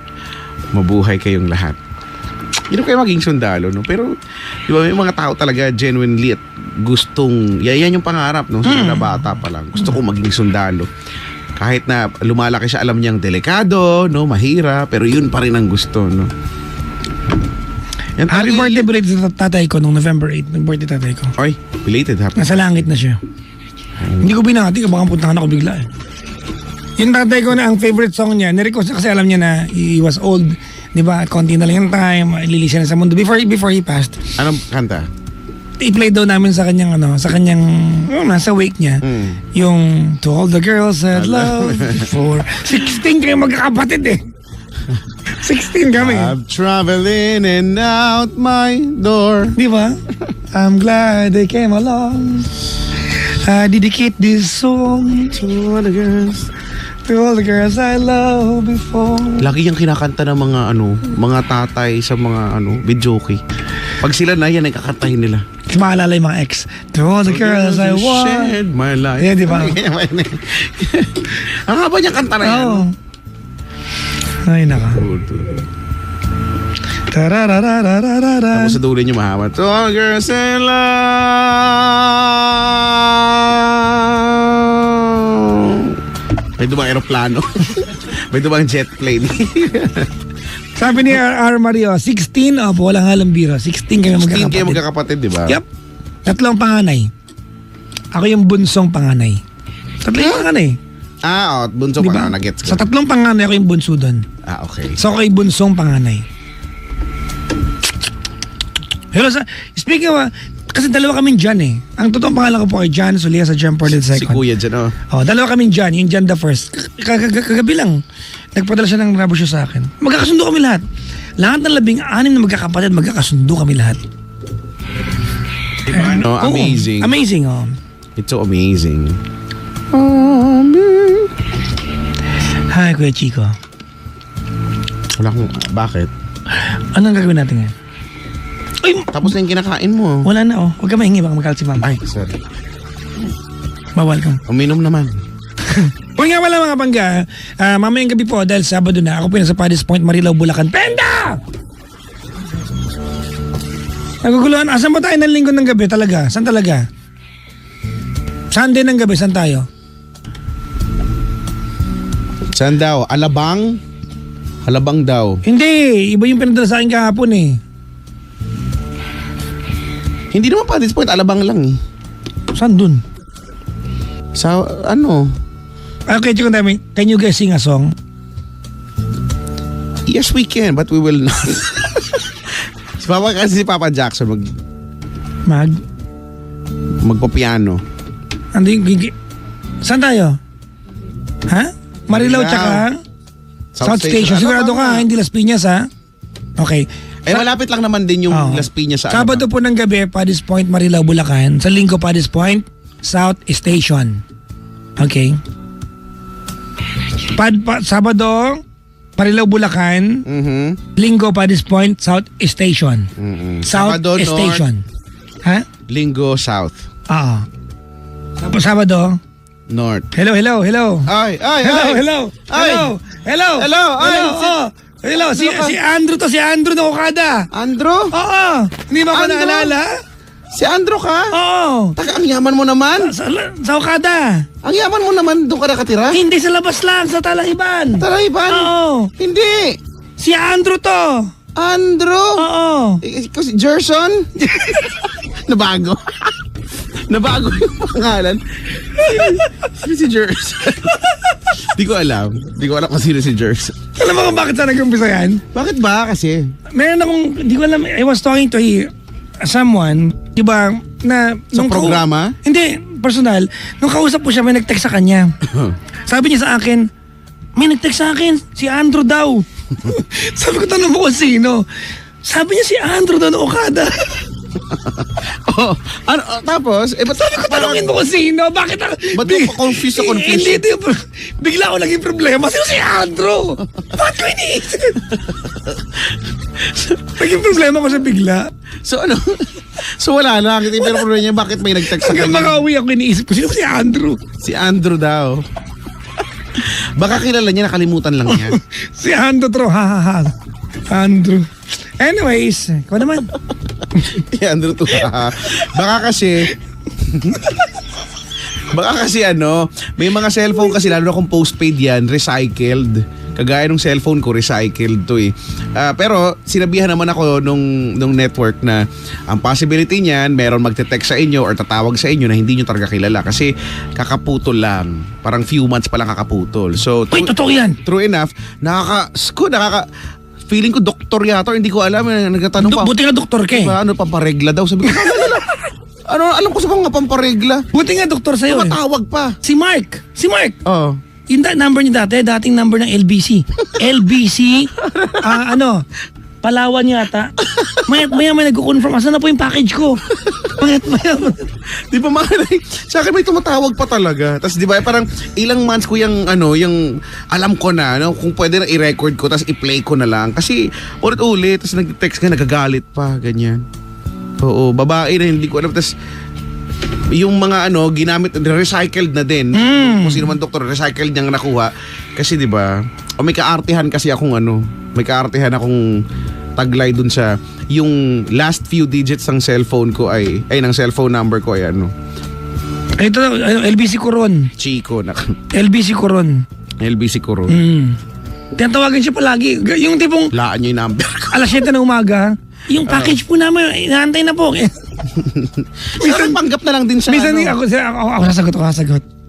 Mabuhay kayong lahat. Hindi kayo maging sundalo, no? Pero, di ba, may mga tao talaga genuinely at gustong, yan yung pangarap, no? Sa bata pa lang. Gusto ko maging sundalo. Kahit na lumalaki siya, alam niyang delikado, no? Mahirap, pero yun pa rin ang gusto, no? Yan Happy talaga birthday belated sa tatay ko nung November 8. Nag-birthday tatay ko. Oy, belated happy. Nasa langit na siya. Hindi ko binati, baka puntahan ako bigla eh. Yung tatay ko na ang favorite song niya, nirequest niya kasi alam niya na he was old. Di ba? Konti na lang yung time, ilili siya na sa mundo. Before he passed, Anong kanta? i-play daw namin sa kanyang nasa wake niya. Yung To All the Girls I'd Love Before. 16 kayo magkakapatid eh. 16 kami. I'm traveling and out my door. Di ba? I'm glad they came along. I dedicate this song To all the girls. to all the girls I love before. Lagi yung kinakanta ng mga tatay sa mga videoke. Pag sila na yan, ay kakantahin nila. Kasi maalala yung mga ex. To all the girls I want. Shed my life. Yeah, di ba? Ang haba niyang kanta na yan. Oo. Ay, naka. Tarararararara. Tapos sa dulo niyo mahaba. To all girls I love. May dumang aeroplano. May dumang jet plane. Sabi ni R. Mario, 16 of walang halang biro. 16 kami 16 kayo magkakapatid. magkakapatid, di ba? Yep. Tatlong panganay. Ako yung bunsong panganay. Tatlo yung panganay. Bunso Di pa ba? na, nagets Sa ko. tatlong panganay, ako yung bunso doon. Okay. So, ako yung bunsong panganay. Pero speaking of, kasi dalawa kaming John eh. Ang totoong pangalan ko po ay John Solia sa John Paul II. Si Kuya dyan, Dalawa kaming John, yung John the First. Kagabi lang, nagpadala siya ng rabo siya sa akin. Magkakasundo kami lahat. Lahat ng 16 na magkakapatid, magkakasundo kami lahat. No, Oo, amazing. Amazing, oh. It's so amazing. Hi, Kuya Chico. Wala akong, bakit? Anong gagawin natin ngayon? Ay, Tapos na yung kinakain mo. wala na oh. Huwag ka mahingi, baka magkalat si mama. Ay, sorry. Bawal ka. Uminom naman. Kung nga wala mga bangga, mamayang gabi po dahil Sabado na, ako po nasa Paddy's Point, Marilao, Bulacan. Penda! Naguguluhan, asan ba tayo ng linggo ng gabi talaga? Saan talaga? Sunday ng gabi, saan tayo? Saan daw? Alabang? Alabang daw. Hindi, iba yung pinadala sa akin kahapon eh. Hindi naman pa, at this point, alabang lang eh. Saan dun? Sa, ano? Okay, Chico Dami, can you guys sing a song? Yes, we can, but we will not. si Papa Jackson magpapiano. Ando yung saan tayo? Ha? Marilao Marilao. tsaka South Station. Sigurado ka, hindi Las Piñas ha? Okay. Eh, malapit lang naman din yung Las Piñas sa Sabado po ng gabi, Paddy's Point, Marilao, Bulacan. Sa linggo, Paddy's Point, South Station. Okay. Sabado, Marilao, Bulacan. Linggo, Paddy's Point, South Station. South Sabado, Station. Ha? Linggo, South. Oo. Sabado. North. Hello. Ay! Hello. Ay! Hello, si Andrew si Andrew na Okada. Andrew? Oo. Hindi ba ako Andrew? naalala? Si Andrew ka? Oo. Taka, ang yaman mo naman. Sa Okada. Ang yaman mo naman, doon ka nakatira? Hindi sa labas lang, sa Talaiban. Talaiban? Oo. Hindi. Si Andrew to. Andrew? Oo. Ikaw si Gerson? Nabago. Nabago yung pangalan. Sino si Gerson? Di ko alam kung sino si Gerson. Alam mo kung bakit sa nag-umpisa yan? Bakit ba kasi? Meron akong, di ko alam, I was talking to someone, di ba, na... Sa programa? Hindi, personal. Nung kausap ko siya, may nag-text sa kanya. Sabi niya sa akin, may nag-text sa akin, si Andrew daw. Sabi ko, tanong mo kung sino. Sabi niya si Andrew daw ng Okada. Oh, ano, tapos, ba't Sabi ko, tanongin mo kung sino. Bakit ako? Ba't mo pa-confuse sa confusion? Hindi, ito yung, bigla ako naging problema. Sino si Andrew? Bakit ko iniisip? Naging problema ko sa bigla. So ano? So wala lang. Pero problema niya, bakit may nag-text sa Hanggang kanya? makauwi ako iniisip ko, sino si Andrew? Si Andrew daw. Baka kilala niya, nakalimutan lang niya. Si Andrew, tro. Ha, ha, ha. Andrew. Anyways, ikaw naman. Si Andrew to. Baka kasi... Baka kasi ano, may mga cellphone kasi lalo na kung postpaid yan, recycled. Kagaya ng cellphone ko, recycled to eh. Pero sinabihan naman ako nung network na ang possibility niyan, meron magte-text sa inyo or tatawag sa inyo na hindi nyo talaga kilala kasi kakaputol lang. Parang few months pa lang kakaputol. So, Wait, totoo yan. true enough, feeling ko doktor yata, hindi ko alam. Nagtatanong pa. Buti nga doktor ka eh. Diba, ano, pamparegla daw. Sabi ko, ano, alam ko sa mga pamparegla. Buti nga doktor sa'yo eh. Tumatawag pa. Si Mark. Oo. Yung number niya dating number ng LBC. LBC, Palawan yata. Maya may nagko-confirm, asan na po yung package ko? Maya. Di ba mahalay? Sa akin may tumatawag pa talaga. Tapos di ba parang ilang months ko yung alam ko na, kung pwede na i-record ko tapos i-play ko na lang. Kasi ulit-ulit, tapos nag-text ka, nagagalit pa, ganyan. Oo, babae na hindi ko alam. Tapos yung mga ginamit, recycled na din. Kung sino man doktor, recycled niyang nakuha. Kasi di ba, may kaartihan kasi akong may kaartihan akong taglay dun sa yung last few digits ng cellphone ko ng cellphone number ko ay Ito, LBC Coron. Chico na. LBC Coron. LBC Coron. Tinatawagan siya palagi. Yung tipong Laan niyo yung number ko. alas 7 na umaga, yung package po namin, inaantay na po. Minsan panggap na lang din sa Minsan ako sasagot.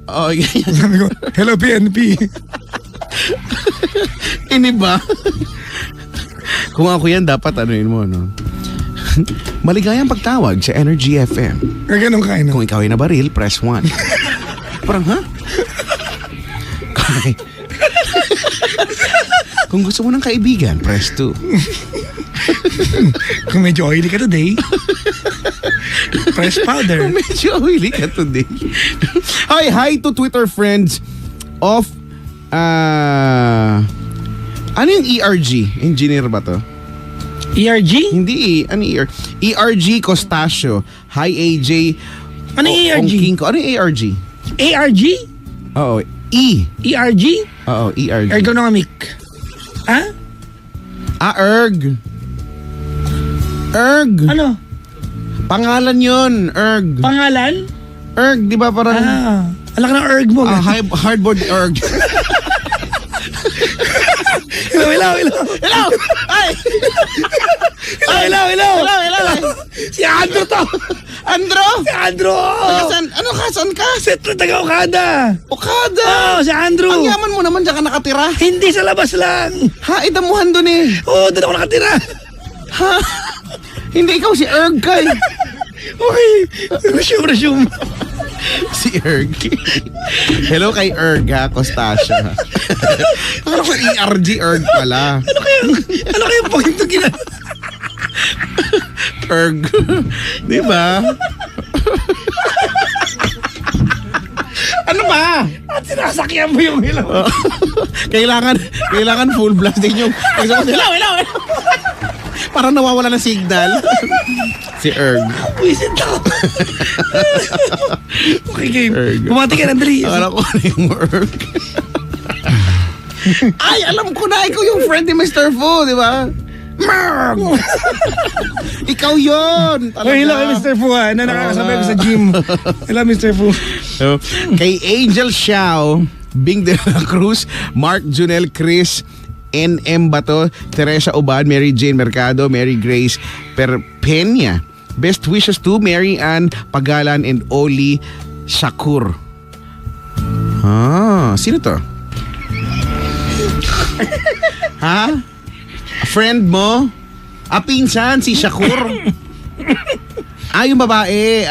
Oh, ganyan. Sabi ko, hello PNP. Ini ba? Kung ako yan, dapat mo, maligayang pagtawag sa Energy FM. Ganun ka, Kung ikaw ay nabaril, press 1. Parang, ha? Kung gusto mo ng kaibigan, press 2. Kung medyo oily ka today, press powder. Medyo oily ka today. Hi to Twitter friends of ano yung ERG? Engineer ba to? ERG? Hindi ano ERG? ERG Costasio. Hi AJ. Ano yung ERG? Ano yung ERG? ARG? Oo. ERG? Oo, ERG. Ergonomic. Ha? ERG. ERG. Ano? Pangalan yun, ERG. Pangalan? ERG, di ba parang... Alak ng erg mo. Hardboard ERG. Hello. Hello! Ay! Hello. Hello! Si Andrew to. Andrew? Si Andrew. Saan ka? Set na taga Okada. Okada! Oo, si Andrew. Ang yaman mo naman, dyan ka nakatira. Hindi sa labas lang. Ha, idamuhan doon eh. Oo, doon ako nakatira. Ha? Hindi ikaw si Erg ka eh. Okay. Resume. Si Erg. Hello kay Erg ha, Costasio. Parang ko ERG Erg pala. Ano kaya point to Erg. Di ba? Ano ba? At sinasakyan mo yung ilaw. Kailangan full blast din yung hello. Parang nawawala ng signal. Si Erg. Wisit ako. Okay, game. Erg. Bumati ka na, Andri. Akala ko ano yung Erg. Ay, alam ko na. Ikaw yung friend ni Mr. Fu, di ba? Marg! Ikaw yun! Oh, hello kay Mr. Fu na nakakasabay ko sa gym. Hello, Mr. Fu. Kay Angel Xiao, Bing de la Cruz, Mark Junel, Chris, NM Bato, Teresa Uban, Mary Jane Mercado, Mary Grace Perpeña. Best wishes to Mary Ann Pagalan and Oli Shakur. Sino to? Ha? A friend mo? Pinsan, si Shakur. Yung babae.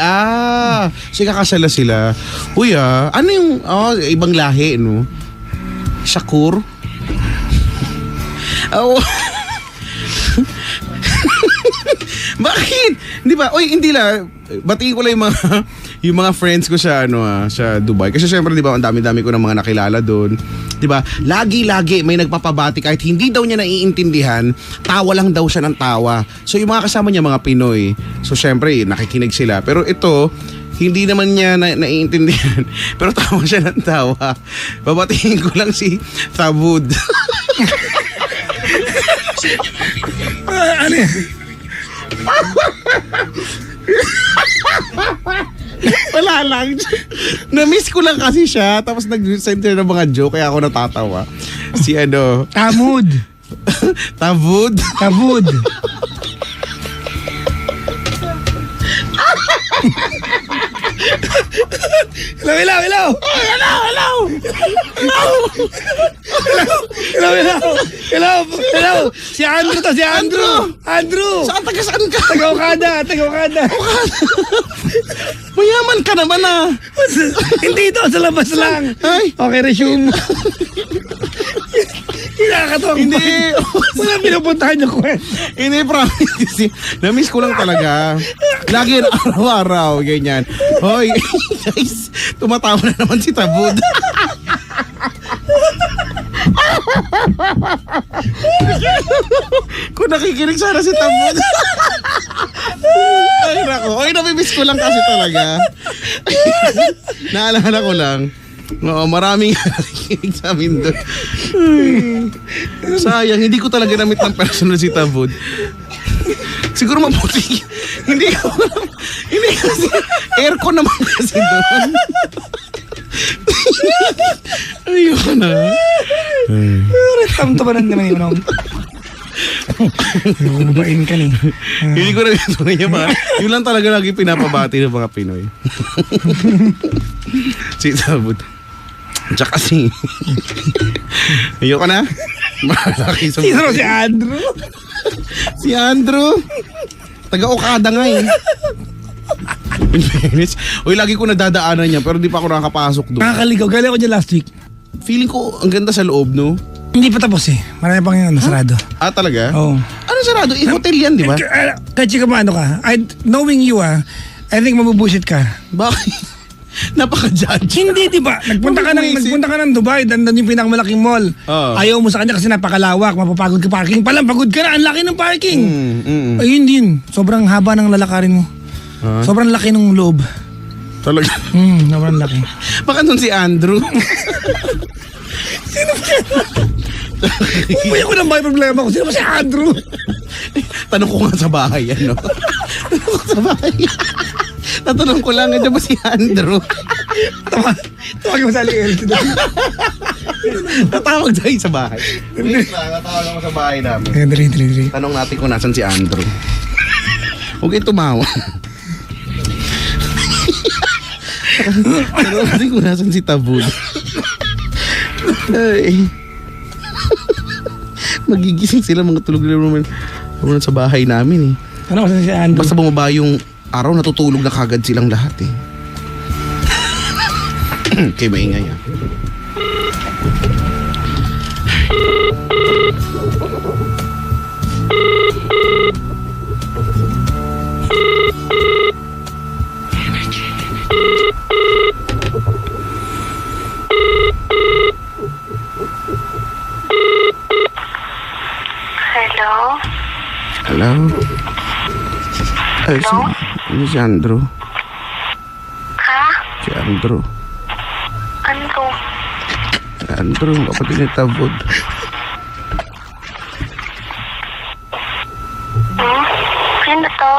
Sige, kakasala sila. Uy, ano yung ibang lahi, no? Shakur? Oh. Bakit? Hindi ba? Oy, hindi lang. Batiin ko lang yung mga friends ko sa sa Dubai. Kasi syempre, di ba, ang dami-dami ko ng mga nakilala doon. Di ba? Lagi-lagi may nagpapabati kahit hindi daw niya naiintindihan, tawa lang daw siya ng tawa. So yung mga kasama niya mga Pinoy. So syempre, nakikinig sila. Pero ito, hindi naman niya naiintindihan. Pero tawa siya ng tawa. Babatiin ko lang si Tabud. Ano yan? Wala lang. Na-miss ko lang kasi siya. Tapos nag-send siya ng mga joke. Kaya ako natatawa. Si Tamud. Tabud. Tabud. Hello. Si Andrew to, si Andrew. Saan ka? Taga-Okada. Mayaman ka naman ah. Hindi ito, sa labas lang. Ay. Okay, resume. Kinakatawa ko. Hindi. Wala pinupuntahan yung kwento. Hindi, promise. Kasi na-miss ko lang talaga. Lagi na araw-araw. Ganyan. Hoy, guys. Tumatawa na naman si Tabud. Kung nakikinig sana si Tabud. Ay, nako. Ay, namimiss ko lang kasi talaga. Naalala ko lang. Oo, maraming nakikinig sa amin doon. Sayang, hindi ko talaga namit ng personal si Tabud. Siguro mabuti. Hindi kasi aircon naman kasi doon. Ayoko na. Tamtabanan ka na yun. Bumain ka ni. Hindi ko na ito niya ba. Yun lang talaga lagi pinapabati ng mga Pinoy. Si Tabud. Tsaka si... Ayoko na. Malaki sa... Sino si Andrew? Si Andrew. Taga-Okada nga eh. In fairness. Uy, lagi ko nadadaanan niya pero di pa ako nakakapasok doon. Nakakaligaw. Galing ako dyan last week. Feeling ko ang ganda sa loob, no? Hindi pa tapos eh. Marami pang yung nasarado. Ah, talaga? Oo. Ano sarado? Hotel yan, di ba? Kahit ka ano ka, knowing you I think mabubusit ka. Bakit? Napaka-judge. Hindi, di ba? Nagpunta ka ng Dubai, dandun yung pinakamalaking mall. Oo. Ayaw mo sa kanya kasi napakalawak, mapapagod ka parking. Palang pagod ka na, ang laki ng parking. Ayun din, sobrang haba ng lalakarin mo. Sobrang laki ng loob. Talaga? Sobrang laki. Baka nun si Andrew. Umuwi ako ng may problema ko. Sino ba si Andrew? Tanong ko nga sa bahay, ano? Tanong ko sa bahay. Tatanong ko lang, ano ba si Andrew? Tawag mo sa aliel. Tatawag tayo sa bahay. Tatawag ako sa bahay namin. Dali. Tanong natin kung nasan si Andrew. Huwag kayo tumawa. Tanong natin kung nasan si Tabud. Ay. Magigising sila, mga tulog nila naman sa bahay namin eh. Ano kasi si Andrew? Basta bumaba yung araw, natutulog na kagad silang lahat eh. Kaya maingay ah. Hello? Hello? Ay, si Andrew. Ha? Si Andrew. Ano to? Si Andrew, kapatid ni Tabud. Sino to?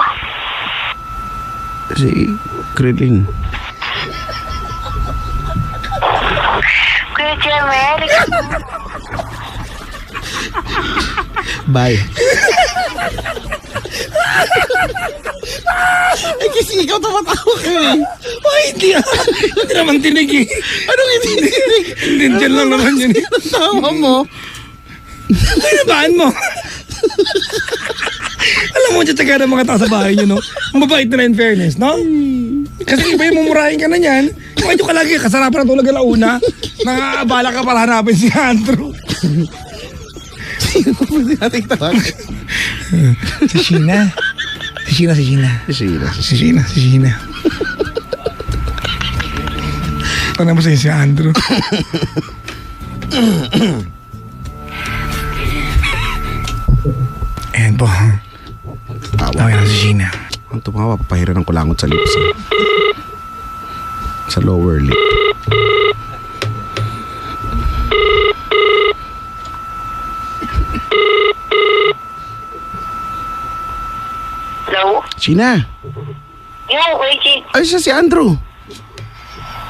Si Kriling. Kuya Jemel? Bye. Eh kasi ikaw tumatawa ka eh. Ay, hindi naman tinig eh. Anong hindi tinig? Hindi, dyan lang naman yun eh. Anong tawa mo? Pinabaan mo. Alam mo, tiyatsaga ng mga tao sa bahay nyo, no? Mabait na in fairness, no? Kasi iba yung mumurahin ka na yan. Medyo ka lagi, kasarapan na tulog alauna. Nangaabala ka para hanapin si Andrew. Sino pa pwede natin tawagan? Si Sheena. Si Sheena. Si Sheena. Tanong mo sa'yo si Andrew. Ayan po. Tawag na si Sheena. Ang tumawa, papahiran ng kulangot sa lips. Sa lower lip. Hello? Sheena, Yo, wait. ay siya si Andrew.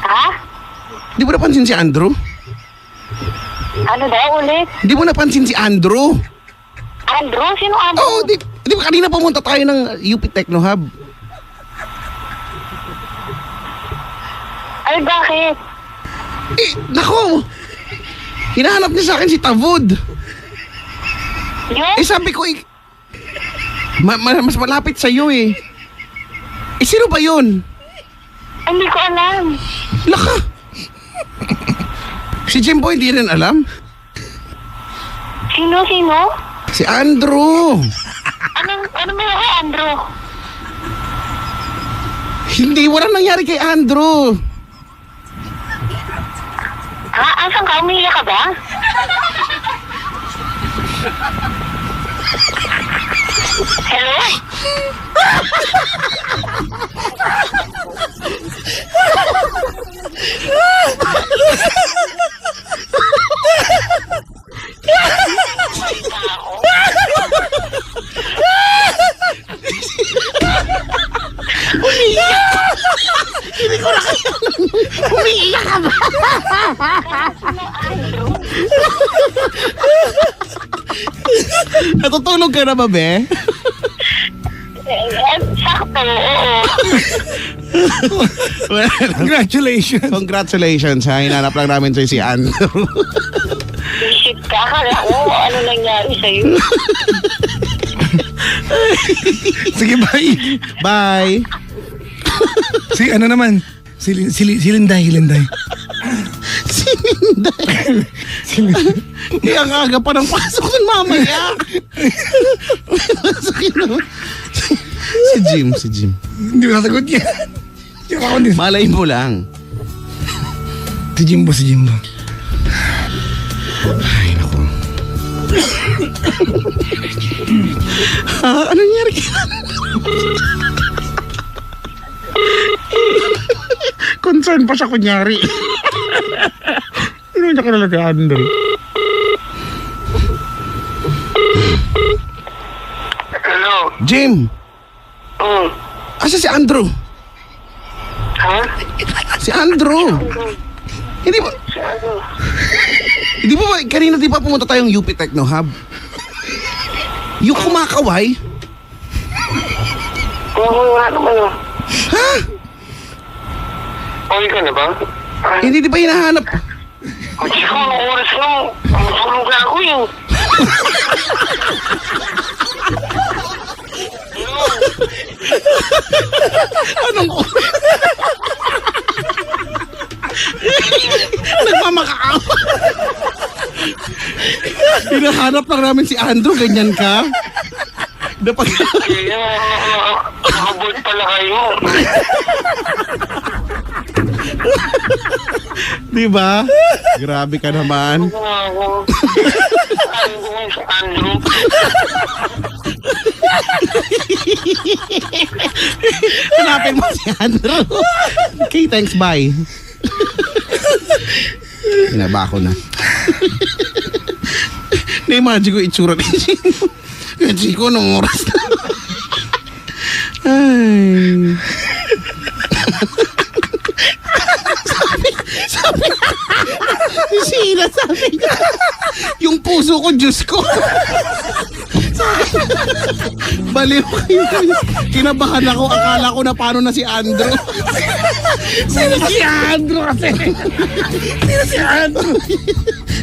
Ha? Di mo napansin si Andrew? Ano daw ulit? Di mo napansin si Andrew? Andrew? Sino Andrew? Oo, di ba kanina pumunta tayo ng UP Techno Hub? Ay, bakit? Eh, nako! Hinahanap niya sa akin si Tavod. Yun? Eh, sabi ko, mas malapit sa'yo eh. Eh, sino ba yun? Hindi ko alam. Laka! Si Jimbo hindi rin alam. Sino? Si Andrew. Ano meron kay Andrew? Hindi, walang nangyari kay Andrew. Ha? Asan ka? Umiiyak ka ba? Hello? Umiiyak ka ba? Natutulog ka na ba, be? Sakto, oo. Congratulations. Congratulations, ha. Hinanap lang namin sa'yo si Andrew. Shit ka. Akala ko, ano nangyari sa'yo? Sige, bye. Bye. Si ano naman? Si Linday. Eh, ang aga pa ng pasok nun mamaya. Si Jim. Hindi mo sasagot yan. Yung ako din. Malay mo lang. Si Jimbo. Ay, naku. Ano nangyari kay concern pa siya kunyari. Hindi niya kilala si Andrew. Hello? Jim! Asa si Andrew? Ha? Si Andrew! Hindi ba? Hindi ba kanina di ba pumunta tayong UP Techno Hub? Yung kumakaway? Oo, nga naman ah. Ha? Okay ka na ba? Hindi di ba hinahanap? Hindi ko anong oras na. Tulog na ako yun. Anong nagmamakaawa. Hinahanap lang namin si Andrew, ganyan ka? Dapat Kaya, nakabot pala kayo. di ba? Grabe ka naman. Andrew. Hanapin mo si Andrew. Okay, thanks, bye. Hinaba ko na. Na-imagine ko itsura ni Chico. Yung Chico nung oras na. Ay. sabi si Sheila, sabi niya, yung puso ko, Diyos ko. Baliw kayo. Kinabahan ako, akala ko na paano na si Andrew. Sino si Andrew kasi? Sino si Andrew?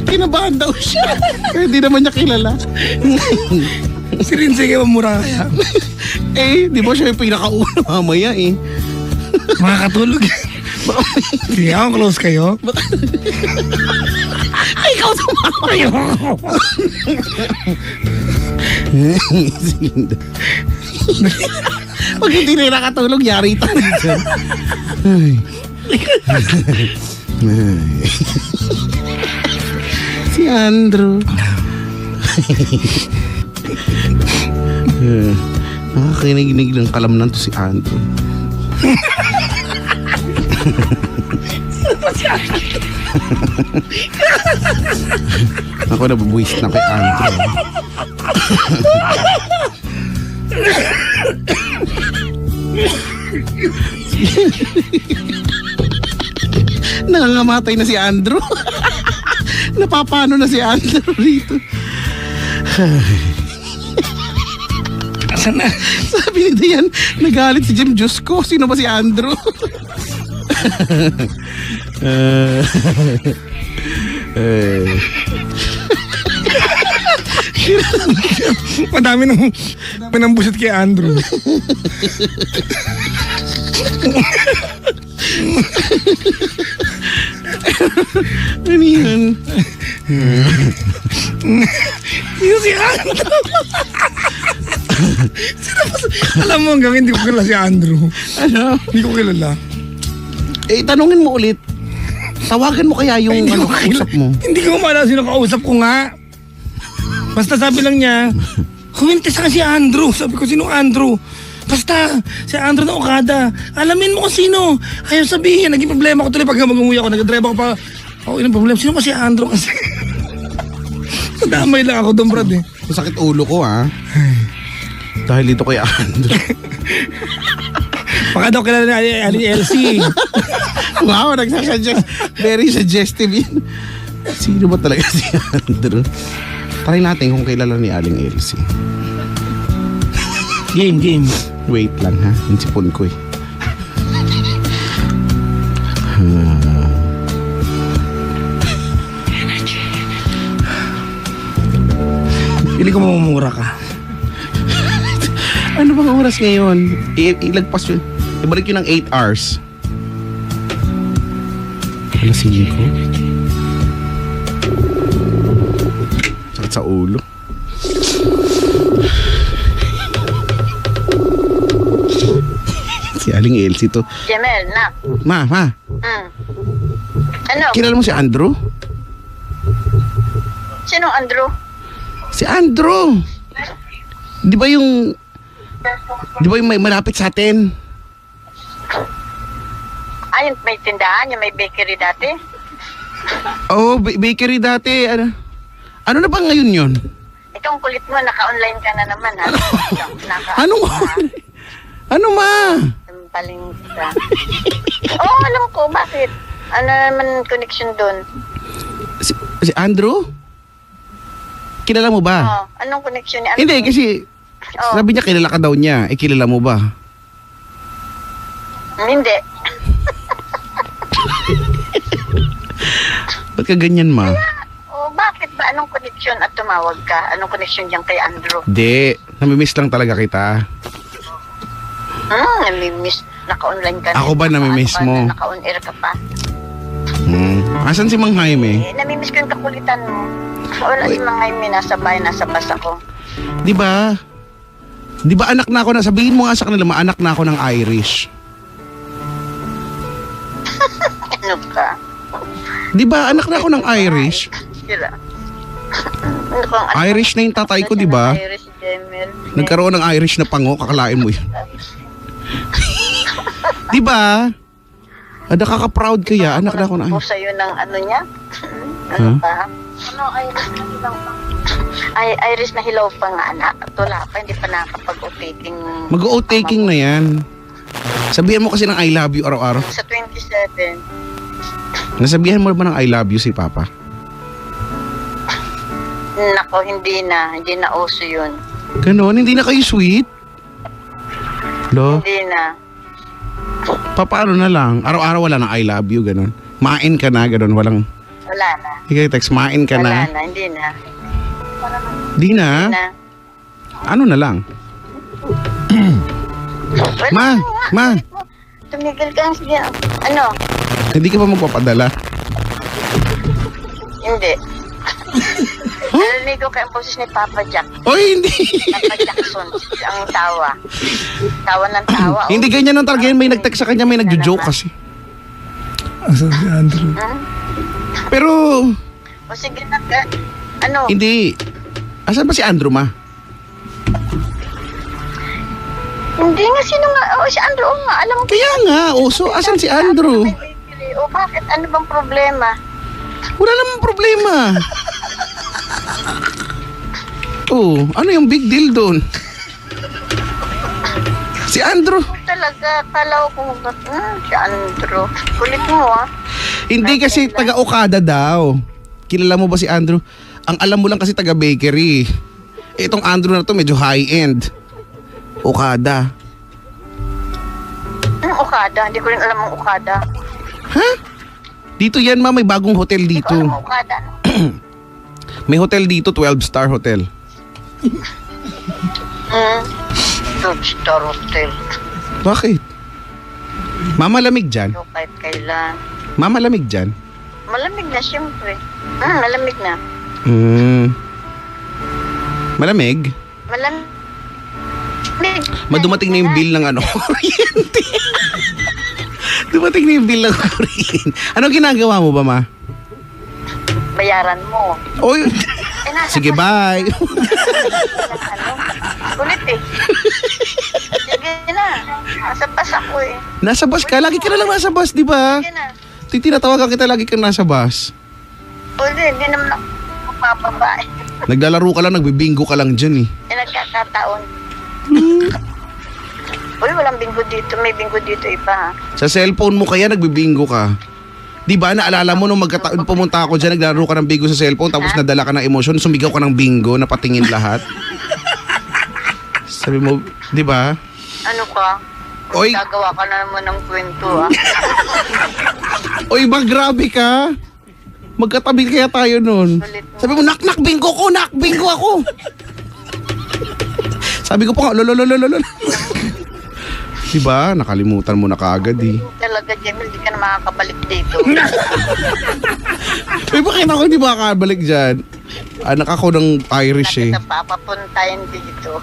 Kinabahan daw siya. Kaya di naman niya kilala. Si Lindsay kayo mura kaya. Eh, di ba siya yung pinakauna mamaya eh. Makakatulog. Hindi ako close kayo. Ay, ikaw tumawa. Ayoko. Pag hindi na nakatulog, yari tayo dyan. Ay. Ay. Si Andrew. Nakakiniginig ng kalamnan to si Andrew. Ako nabubuwis na kay Andrew. Nangangamatay na si Andrew. Napapano na si Andrew rito. Asan na? Sabi ni Dayan, nagalit si Jim Jusco. Sino ba si Andrew? Madami ng busit kay Andrew. Ano yun? Sino si Andrew? Alam mo hanggang hindi ko kilala si Andrew. Ano? Hindi ko kilala. Eh, tanungin mo ulit. Tawagan mo kaya yung Hindi ko kausap mo. Hindi ko maalala sino kausap ko nga. Basta sabi lang niya, humintis ka si Andrew. Sabi ko, sino Andrew? Basta, si Andrew na Okada. Alamin mo kung sino. Ayaw sabihin, naging problema ko tuloy pag mag-umuwi ako. Nag-drive ako pa. Oh, yun ang problema. Sino ba si Andrew kasi? Damay lang ako doon, Brad eh. Masakit ulo ko, ha? Dahil dito kay Andrew. Baka daw kilala ni Ali LC. Wow, nagsasuggest. Very suggestive yun. Sino ba talaga si Andrew? Try natin kung kilala ni Aling Elsie. Game. Wait lang ha, yung sipon ko eh. Pili ko mamumura ka. Ano bang oras ngayon? Ilagpas yun. Ibalik yun ng 8 hours. Alas 5. Sakit sa ulo. Si Aling Elsie to. Jamel, na. Ma. Ano? Kilala mo si Andrew? Sinong Andrew? Si Andrew! Di ba yung may malapit sa atin? Ayun, may tindahan, yung may bakery dati. Oo, bakery dati. Ano na ba ngayon yun? Itong kulit mo, naka-online ka na naman, ha? Anong Ano ma? Paling ka. Oo, alam ko, bakit? Ano naman connection doon? Si Andrew? Kilala mo ba? Oo, anong connection ni Andrew? Hindi, kasi Oo. sabi niya kilala ka daw niya. Eh, kilala mo ba? Hindi. Ba't ka ganyan, ma? Oh, bakit ba? Anong connection at tumawag ka? Anong connection dyan kay Andrew? Di, namimiss lang talaga kita. Namimiss. Naka-online ka na. Ako ba namimiss mo? Naka-on-air ka pa. Asan si Mang Jaime? Namimiss ko yung kakulitan mo. Wala si Mang Jaime, nasa bahay, nasa bus ako. Di ba? Di ba anak na ako na, sabihin mo nga sa kanila, maanak na ako ng Irish. Ano ka? Di ba anak na ako ng Irish? Sila. Ano kang Irish na yung tatay ko, di ba? Irish, Jamel. Nagkaroon ng Irish na pango, kakalain mo yun. Di ba? Nakaka-proud kaya, anak na ako ng Ano Irish. sa'yo ng ano niya? Ano Huh? pa? Ano, Irish na hilaw pa? Ay, Irish na hilaw pa nga, anak. At wala pa, hindi pa nakakapag-o-taking. Mag-o-taking na yan. Sabihan mo kasi ng I love you araw-araw. Sa 27. Nasabihan mo ba ng I love you si Papa? Nako, hindi na uso yun. Ganon, hindi na kayo sweet? Lo, Hindi na. paano na lang? Araw-araw wala ng I love you, ganon. Main ka na, ganon, walang... Wala na. Ikaw text, main ka Wala na. na, hindi na. Di na? Na. Ano na lang? Wala Ma, na nga. ma. tumigil ka. Sige, ano? Hindi ka ba magpapadala? Hindi. Narinig ko kayo ang boses ni Papa Jack. Oy, hindi. Papa Jackson, ang tawa. Tawa ng tawa. oh. Hindi ganyan ang talaga yun. May nag-text sa kanya, may nagjo-joke kasi. Asan si Andrew? Pero, O sige na, ano? hindi. Asan ba si Andrew, ma? Hindi nga, sino nga? O, si Andrew, o nga, alam mo. Kaya nga, so asan si Andrew? O, bakit? Ano bang problema? Wala namang problema. Ano yung big deal doon? Si Andrew. Talaga, kala ko si Andrew. Kulit mo, ah. Hindi kasi taga Okada daw. Kilala mo ba si Andrew? Ang alam mo lang kasi taga bakery. Itong Andrew na to medyo high-end. Okada. Okada, hindi ko rin alam ang Okada. Ha? Dito yan, ma. May bagong hotel Hindi ko dito. alam ang Okada. May hotel dito, 12-star hotel. 12-star hotel. Bakit? Mamalamig dyan. So, kahit kailan. Mamalamig dyan. Malamig na, siyempre. Malamig na. Malamig? Malamig. Madumating na yung bill ng ano, kuryente. Dumating na yung bill ng kuryente. Anong ginagawa mo ba, ma? Bayaran mo. Oy, Nasa sige, bye. Kulit eh. Sige na. Nasa pas ako eh. Nasa bus ka? Lagi ka na lang nasa bus, di ba? Sige na. Tinatawagan kita lagi kang nasa bus. Hindi naman ako mapapaba eh. Naglalaro ka lang, nagbibingo ka lang dyan eh. Nagkakataon. Uy, walang bingo dito. May bingo dito iba ha. Sa cellphone mo kaya nagbibingo ka. Di ba, naalala mo nung pumunta ako dyan, naglalaro ka ng bingo sa cellphone, tapos nadala ka ng emosyon, sumigaw ka ng bingo, napatingin lahat. Sabi mo, di ba? Ano ka? Oy. Gagawa ka na naman ng kwento ha. Oy, ba, grabe ka. Magkatabi kaya tayo nun. Sabi mo, nak, bingo ko, nak, bingo ako. Sabi ko pa nga, lololololol. Diba? Nakalimutan mo na kaagad eh. Talaga, Jemel, di ka na makakabalik dito. Uy, bakit ako hindi makakabalik dyan? Anak ako ng Irish eh. Nakita papapuntayin dito.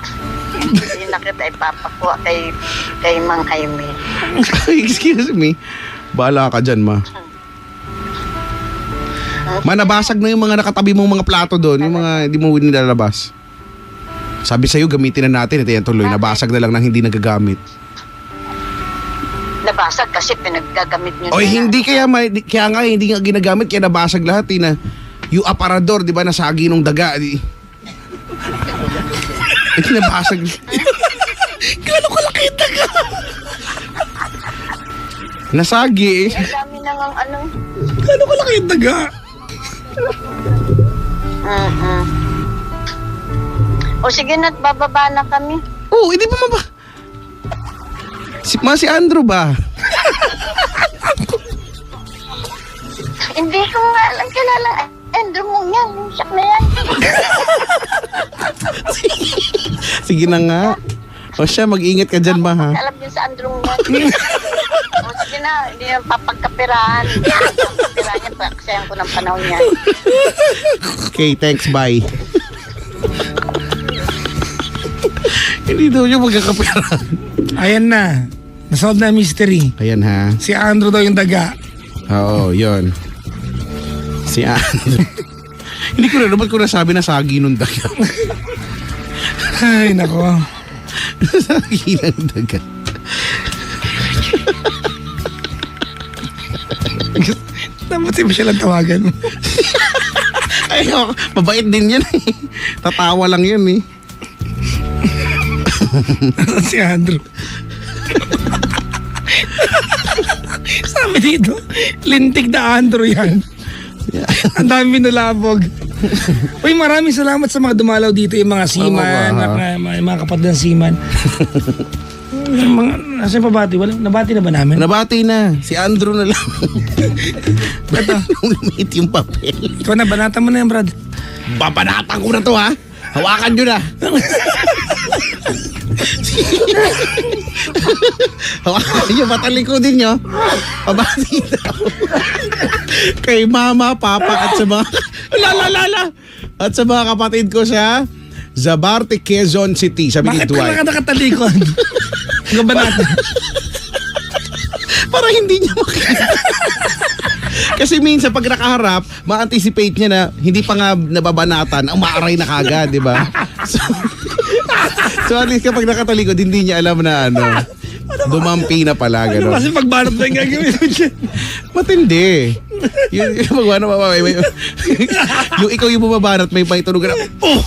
Hindi na kita ipapakuha kay Mang Jaime. Excuse me. Bahala ka dyan, ma. Ma, nabasag na yung mga nakatabi mong mga plato doon. Yung mga hindi mo nilalabas. Sabi sa'yo, gamitin na natin. Ito yan tuloy. Nabasag na lang nang hindi nagagamit. Nabasag kasi pinaggagamit nyo. Oy, hindi kaya nga hindi nga ginagamit kaya nabasag lahat eh na yung aparador, di ba, nasagi nung daga. Ito nabasag. Gano'n kalaki yung daga? Nasagi eh. Ang dami na ng ano. Gano'n kalaki yung daga? O sige na't bababa na kami. Oo, hindi pa maba. Si Andrew ba? Hindi ko nga alam kilala. Andrew mo yan. Siyak na yan. Sige na nga. O siya, mag-ingat ka dyan ba ha? Alam yun sa Andrew mo. O sige na. Hindi na papagkapirahan. Papagkapirahan niya. Paksayan ko ng panahon niya. Okay, thanks, bye. Hindi daw niya magkakapira. Ayan na. Nasolve na ang mystery. Ayan ha. Si Andrew daw yung daga. Oo, yun. Si Andrew. Hindi ko na, ba't ko nasabi na sagi nung daga? Ay, nako. Sagi ng daga. Dapat mo siya lang tawagan mo. Ay, mabait din yan eh. Tatawa lang yun eh. Si Andrew. Sabi dito, lintik na Andrew yan. Ang dami nulabog. Uy, maraming salamat sa mga dumalaw dito, yung mga seaman, mga kapatid ng seaman. Nasa yung pabati? Nabati na ba namin? Nabati na. Si Andrew na lang. Ito. Lumit yung papel. Ikaw na, banatan mo na yan, Brad. Babanatan ko na to ha. Hawakan nyo na. Hawakan nyo, patalikudin nyo. Pabati daw. Kay mama, papa, at sa mga... Lala! At sa mga kapatid ko sa Zabarte, Quezon City. Sabi ni Bakit ka Dwight. nakatalikod? Ang ba natin? Para hindi niya makita. Kasi minsan pag nakaharap, ma-anticipate niya na hindi pa nga nababanatan, ang maaray na kagad, di ba? So at least kapag nakatalikod, hindi niya alam na dumampi na pala, gano'n. Kasi pagbanat na yung gagawin mo dyan. Matindi. Yung magbanat, yung ikaw yung bumabanat, may tunog na, oh!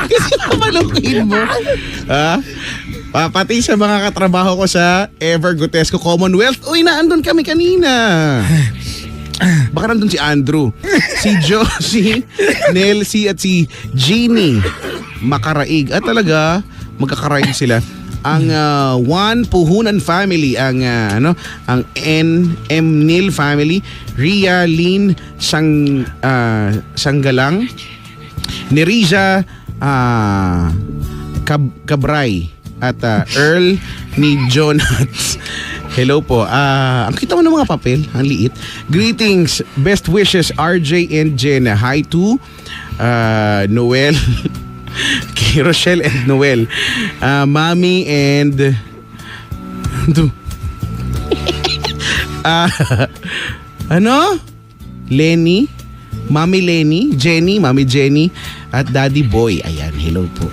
Kasi mamalungkin mo. Ha? Pati sa mga katrabaho ko sa Ever Gutesco Commonwealth. Uy, naandun kami kanina. Baka nandun si Andrew, si Josie, Nelsie at si Jeannie Makaraig. At talaga, magkakaraig sila. Ang Juan Puhunan family, ang ang N.M. Nil family, Ria Lynn Sanggalang, Neriza Cabray at Earl ni Jonas. Hello po. Ang kita mo ng mga papel, ang liit. Greetings, best wishes RJ and Jenna. Hi to Noel, kay Rochelle and Noel, Mami and Lenny, Mami Lenny, Jenny, Mami Jenny at Daddy Boy. Ayan, hello po.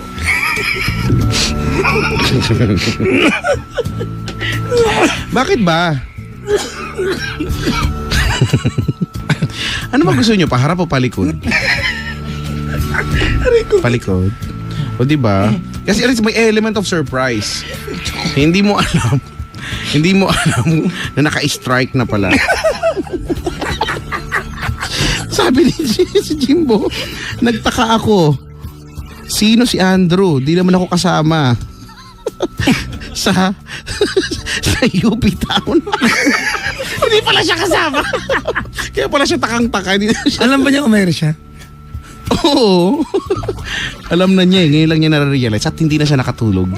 Bakit ba? Ano ba gusto nyo? Paharap o palikod? Palikod. O diba? Kasi at least may element of surprise. Hindi mo alam na naka-strike na pala. Sabi ni si Jimbo, nagtaka ako. Sino si Andrew? Di naman ako kasama. sa UP Town. Hindi pala siya kasama. Kaya pala siya takang-taka. Alam ba niya kung mayroon siya? Oo. Alam na niya eh. Ngayon lang niya na-realize at hindi na siya nakatulog.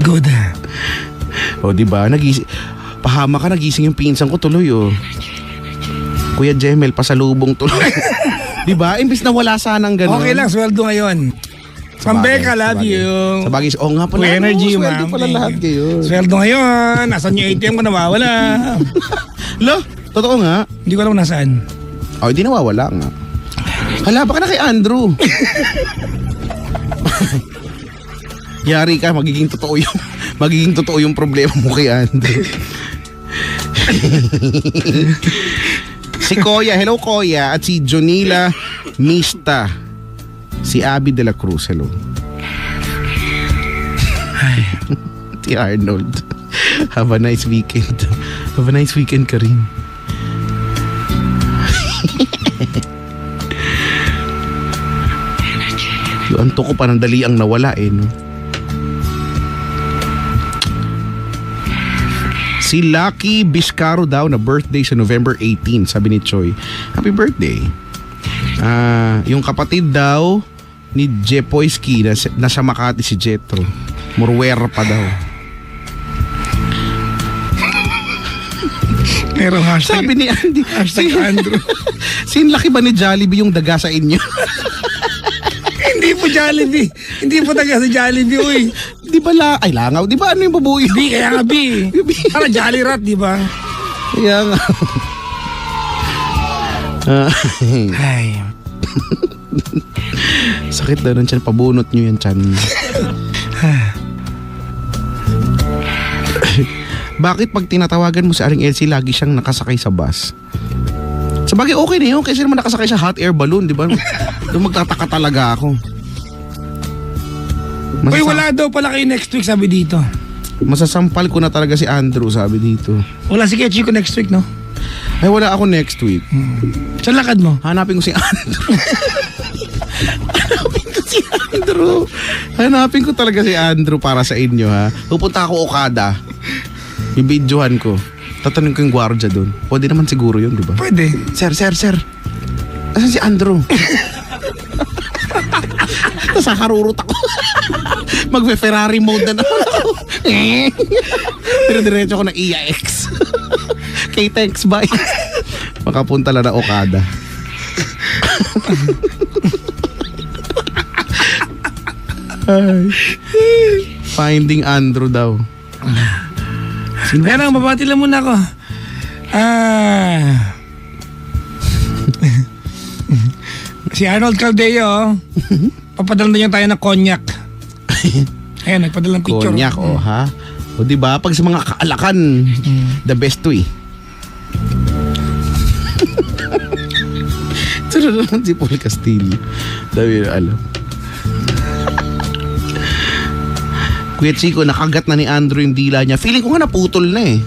Good. O diba? Pahama ka, nagising yung pinsan ko tuloy oh. Kuya Jemel, pasalubong tuloy. Diba? Imbis na wala sanang gano'n. Okay lang, sweldo ngayon. Pambeka, love you. Sa bagay, nga pala. Full energy, sweldo ma'am. pala lahat kayo. Sweldo ngayon. Nasaan yung ATM ko nawawala? Lo, totoo nga. Hindi ko alam nasaan. Oh, hindi nawawala nga. Hala, baka na kay Andrew. Yari ka, magiging totoo yung problema mo kay Andrew. Si Koya, hello Koya, at si Jonila Mista, si Abby de la Cruz, hello. Si Arnold, have a nice weekend. Have a nice weekend ka rin. Yung anto ko pa ng dali ang nawala eh, no? Si Lucky Biscaro daw na birthday sa November 18, sabi ni Choi. Happy birthday. Yung kapatid daw ni Jepoyski nasa Makati si Jetro. Murwer pa daw. Pero hashtag, Sabi ni Andy, hashtag Andrew. sinlaki ba ni Jollibee yung daga sa inyo? Hindi po Jollibee. Hindi po taga sa Jollibee, uy. Di ba ay langaw? Di ba ano yung babuyo? B, kaya nga B. Para Jolly Rat, di ba? Kaya nga. Ay. Sakit daw ng tiyan. Pabunot nyo yan tiyan. Bakit pag tinatawagan mo si Aling Elsie, lagi siyang nakasakay sa bus? Sabagay okay na yun. Kasi naman nakasakay sa hot air balloon, di ba? Doon magtataka talaga ako. Uy, wala daw pala kayo next week, sabi dito. Masasampal ko na talaga si Andrew, sabi dito. Wala si Kechi ko next week, no? Ay, wala ako next week. Saan lakad mo? Hanapin ko si Andrew. Hanapin ko talaga si Andrew para sa inyo, ha. Pupunta ako Okada. Bibidyohan ko. Tatanungin ko yung gwardiya doon. Pwede naman siguro yun, di ba? Pwede. Sir. Asan si Andrew? Tapos hakarurot ako. Magfe-Ferrari mode na naman ako. Pero diretso ko ng EIX. K-Tex bike. Makapunta lang na Okada. Ay. Finding Andrew daw. Kaya lang, babati lang muna ako. Si Arnold Caldeo, papadala na niya tayo ng konyak. Ayan, nagpadala ng picture. Konyak, ha? O diba, pag sa mga kaalakan, the best to eh. Ito na naman si Paul Castillo. Dami na alam. Kuya Chico, nakagat na ni Andrew yung dila niya. Feeling ko nga naputol na eh.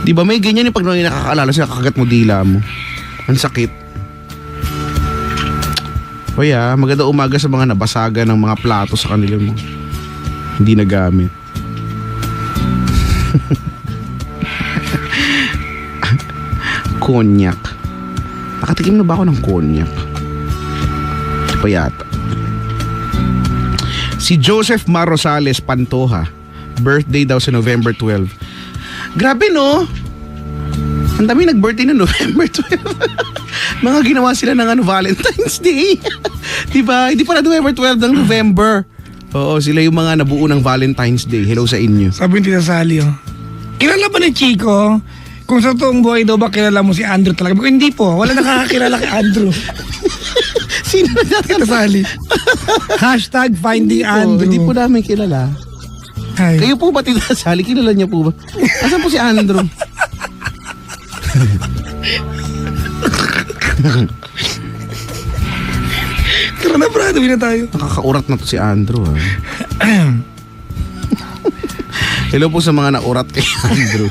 Di ba may ganyan yung pag nakakaalala siya, kakagat mo dila mo. Ang sakit. Kaya, maganda umaga sa mga nabasagan ng mga plato sa kanila mo. Hindi nagamit. Konyak. Nakatikim na ba ako ng konyak? Pa yata. Si Joseph Mar Rosales Pantoja, birthday daw sa November 12. Grabe no? Ang dami nag-birthday na November 12. Mga ginawa sila ng Valentine's Day. Diba? Hindi pala November 12 ng November. Oo, sila yung mga nabuo ng Valentine's Day. Hello sa inyo. Sabi ni Tita Sally, kilala ba ni Chico? Kung sa toong buhay daw ba kilala mo si Andrew talaga? Pero hindi po, wala nakakakilala kay Andrew. Sino na Tita Sally? Hashtag finding Andrew. Hindi po namin kilala. Ay. Kayo po ba, Tita Sally? Kilala niya po ba? Asan po si Andrew? Tara na, brado, na tayo. Nakakaurat na to si Andrew. Hello po sa mga naurat kay Andrew.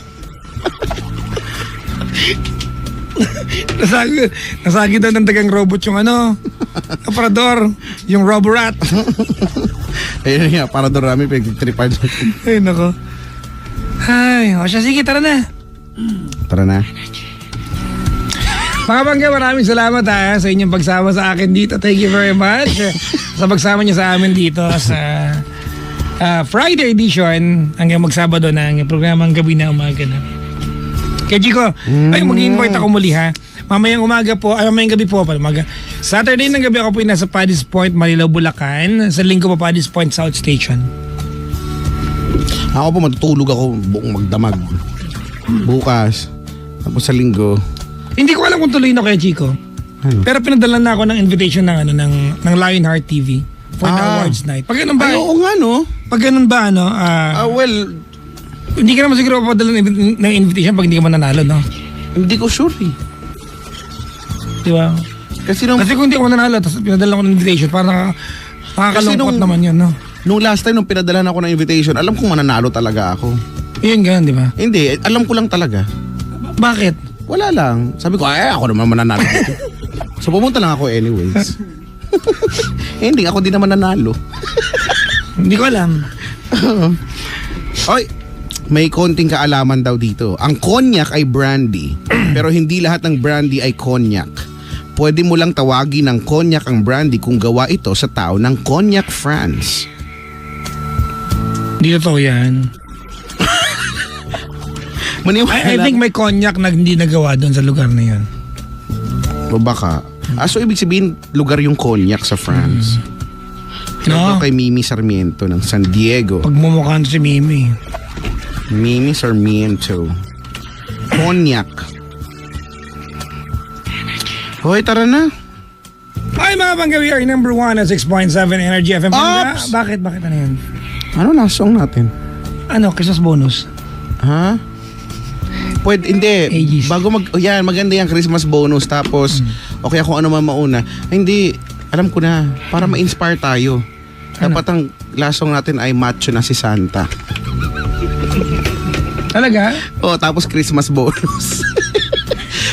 Nasagi daw ng dagang robot yung aparador, yung Roborat. Ayun nga, para doon namin pag-tripan. Ay, nako. Ay, o siya, sige, tara na. Tara na. Mga bangga, maraming salamat sa inyong pagsama sa akin dito. Thank you very much sa pagsama niyo sa amin dito sa Friday edition hanggang magsabado na ang programang Gabi na Umaga na. Kaya Chico, ay mag-invite ako muli ha. Mamayang umaga po, ay mamayang gabi po, umaga. Saturday ng gabi ako po nasa Paddy's Point, Marilao, Bulacan. Sa linggo po Paddy's Point South Station. Ako po matutulog ako buong magdamag. Bukas. Tapos sa linggo. Hindi ko alam kung tuloy na kaya Chico. Ano? Pero pinadala na ako ng invitation ng Lionheart TV for the awards night. Pag ganun ba? Ay, oo nga no. Pag ganun ba Well, hindi ka naman siguro papadala ng invitation pag hindi ka mananalo, no? hindi ko sure eh. Di ba? Kasi Kasi kung hindi ako mananalo, tapos pinadala ko ng invitation, parang nakakalungkot naman yun, no? nung last time nung pinadalan ako ng invitation, alam kong mananalo talaga ako. Yun ganun, di ba? Hindi, alam ko lang talaga. Bakit? Wala lang. Sabi ko, ako naman mananalo dito. So pumunta lang ako anyways. Hindi, ako din naman nanalo. Hindi ko alam. Oy, may konting kaalaman daw dito. Ang konyak ay brandy, pero hindi lahat ng brandy ay konyak. Pwede mo lang tawagin ng konyak ang brandy kung gawa ito sa tao ng Cognac, France. Hindi totoo yan. I think may cognac na hindi nagawa doon sa lugar na yun. O baka. So ibig sabihin, lugar yung Cognac sa France. No? Kay Mimi Sarmiento ng San Diego. Pagmumukhaan si Mimi. Mimi Sarmiento. Cognac. Hoy, tara na. Ay mga bangga, we are number 1 at 6.7 Energy FM. Ops! Bakit ano yan? Ano last song natin? Christmas bonus. Ha? Pwede, hindi. Aegis. Bago maganda yung Christmas bonus. Tapos, okay kung ano man mauna. Ay, hindi. Alam ko na. Para ma-inspire tayo. Dapat ang last song natin ay Macho na si Santa. Talaga? Tapos Christmas bonus.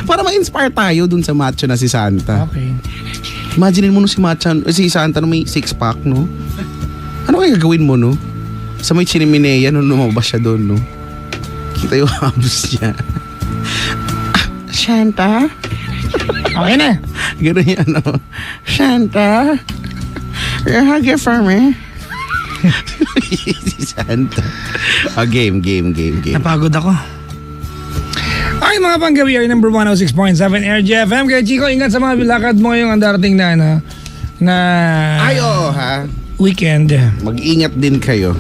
Para ma-inspire tayo dun sa Macho na si Santa. Okay. Imagine mo no si Santa no may 6-pack, no? Ano kaya gagawin mo, no? Sa may chiniminea, no, lumabas siya doon, no? Kita yung abs niya. Santa? Okay na. Gano'n yan, no? Santa? Hug your farmer. Si Santa. Game. Napagod ako. Ay, mga panggabi ay number 106.7 Energy FM. Kaya Chico, ingat sa mga bilakad mo ngayong ang darating na Ayo, ha? weekend. Mag-ingat din kayo.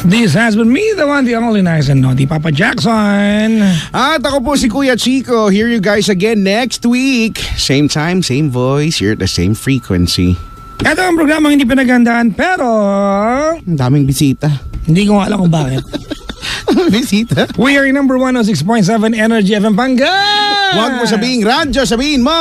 This has been me, the one, the only nice and naughty Papa Jackson. At ako po si Kuya Chico. Hear you guys again next week. Same time, same voice. You're at the same frequency. Ito ang programang hindi pinagandaan pero Ang daming bisita. hindi ko alam kung bakit. Bisita? We are number 106.7 Energy FM Pangga. Huwag mo sabihin radyo, sabihin mo